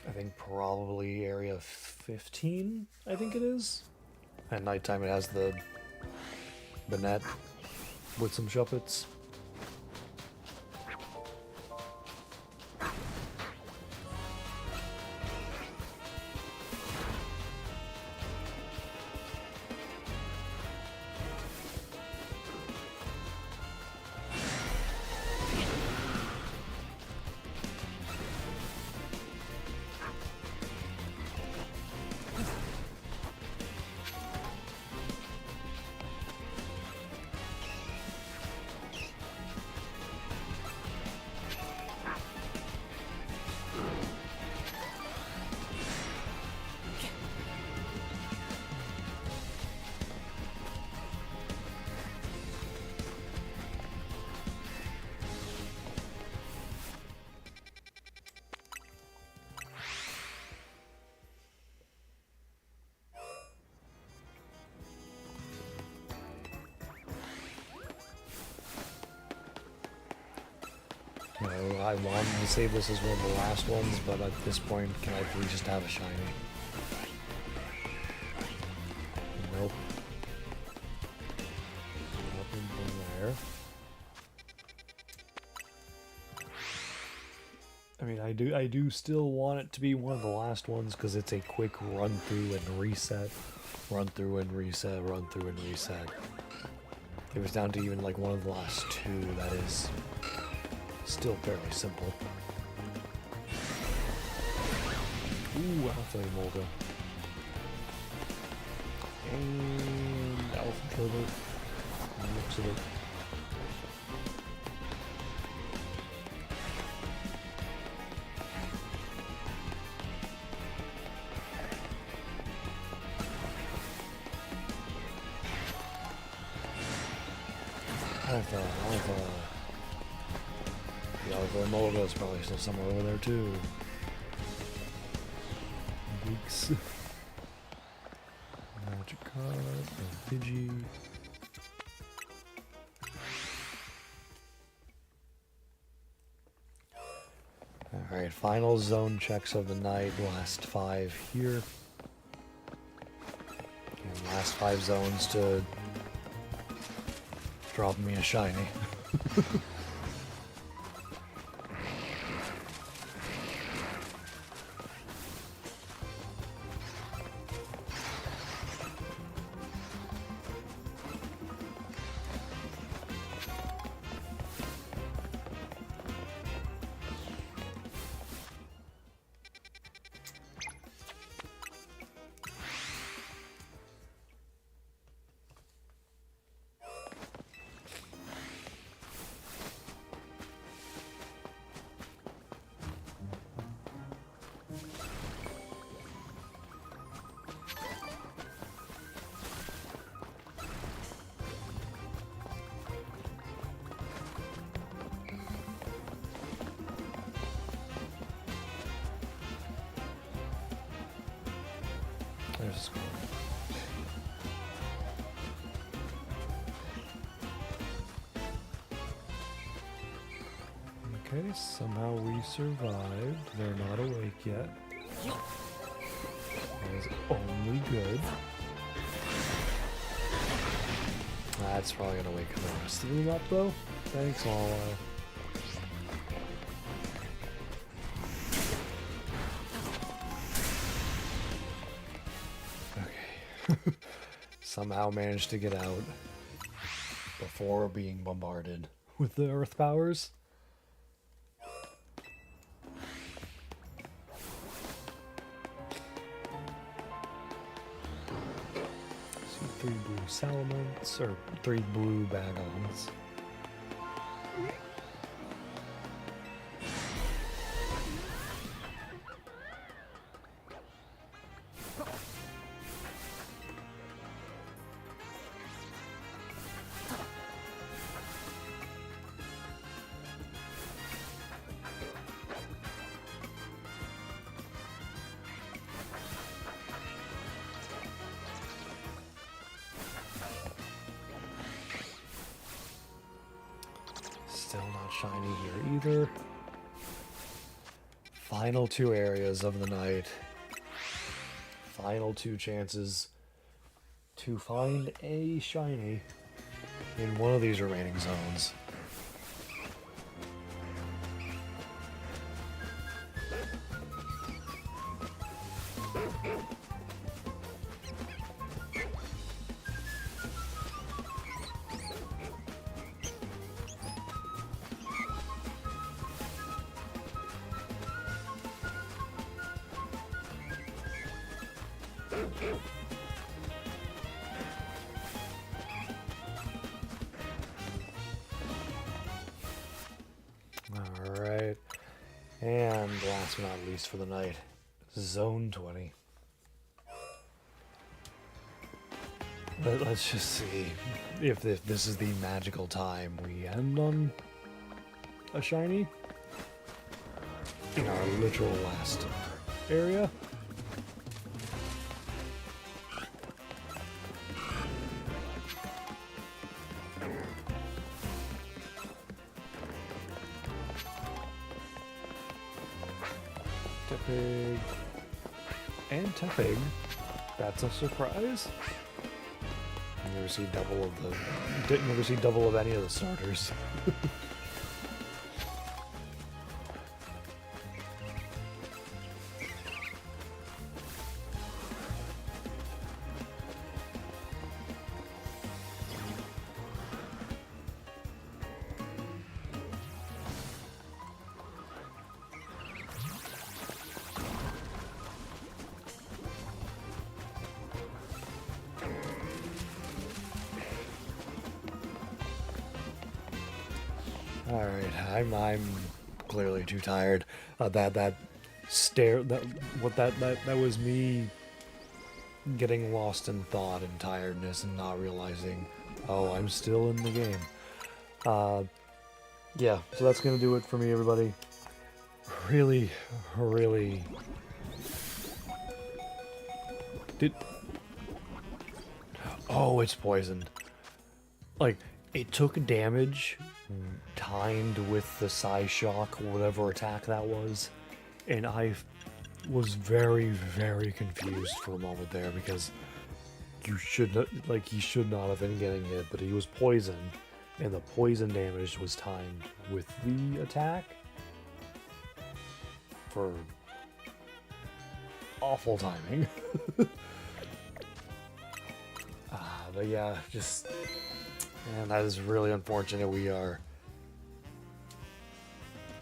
I think probably area 15, I think it is. At nighttime it has the net with some shuppets. You know, I wanted to save this as one of the last ones, but at this point, can I please just have a shiny? Nope. Nothing from there. I mean, I do still want it to be one of the last ones because it's a quick run through and reset. Run through and reset, run through and reset. It was down to even like one of the last two, that is still fairly simple. Ooh, Alpha Emolga. And Alpha Turbo. Looks of it. The Emolga is probably still somewhere over there too. Geeks. Magikarp and Pidgey. Alright, final zone checks of the night. Last 5 here. And last 5 zones to drop me a shiny. There's one. Okay, somehow we survived. They're not awake yet. That is only good. That's probably gonna wake the rest of them up though. Thanks, Lala. Somehow managed to get out before being bombarded with the earth powers. See 3 blue salamence, or 3 blue bagons. Still not shiny here either. Final 2 areas of the night. Final 2 chances to find a shiny in one of these remaining zones. Alright, and last but not least for the night, Zone 20. Let's just see if this is the magical time we end on a shiny in our literal last area. Tepig and Tepig. That's a surprise. You never see double of the. Never see double of any of the starters. Alright, I'm clearly too tired. That was me getting lost in thought and tiredness and not realizing, oh, I'm still in the game. Yeah, so that's gonna do it for me, everybody. Really Oh, it's poisoned. Like, it took damage timed with the Psy Shock, whatever attack that was, and I was very confused for a moment there because he should not have been getting hit, but he was poisoned, and the poison damage was timed with the attack for awful timing. But yeah, just... And that is really unfortunate. We are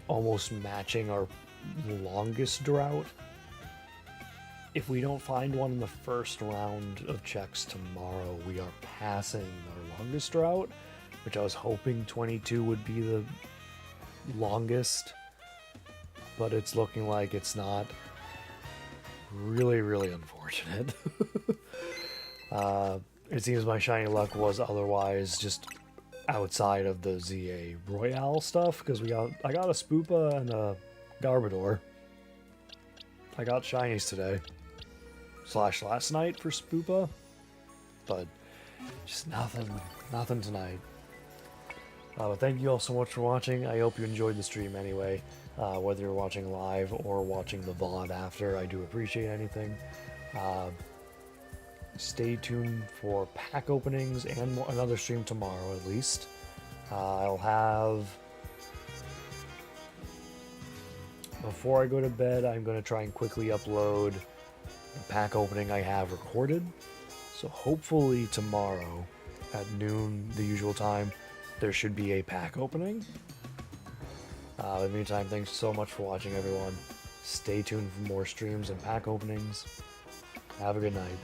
almost matching our longest drought. If we don't find one in the first round of checks tomorrow, we are passing our longest drought, which I was hoping 22 would be the longest, but it's looking like it's not. Really unfortunate. It seems my shiny luck was otherwise just outside of the ZA Royale stuff, because I got a Spoopa and a Garbodor. I got shinies today. / last night for Spoopa. But just nothing tonight. But thank you all so much for watching. I hope you enjoyed the stream anyway. Whether you're watching live or watching the VOD after, I do appreciate anything. Stay tuned for pack openings and another stream tomorrow at least. I'll have... Before I go to bed, I'm going to try and quickly upload the pack opening I have recorded. So hopefully tomorrow at noon, the usual time, there should be a pack opening. In the meantime, thanks so much for watching, everyone. Stay tuned for more streams and pack openings. Have a good night.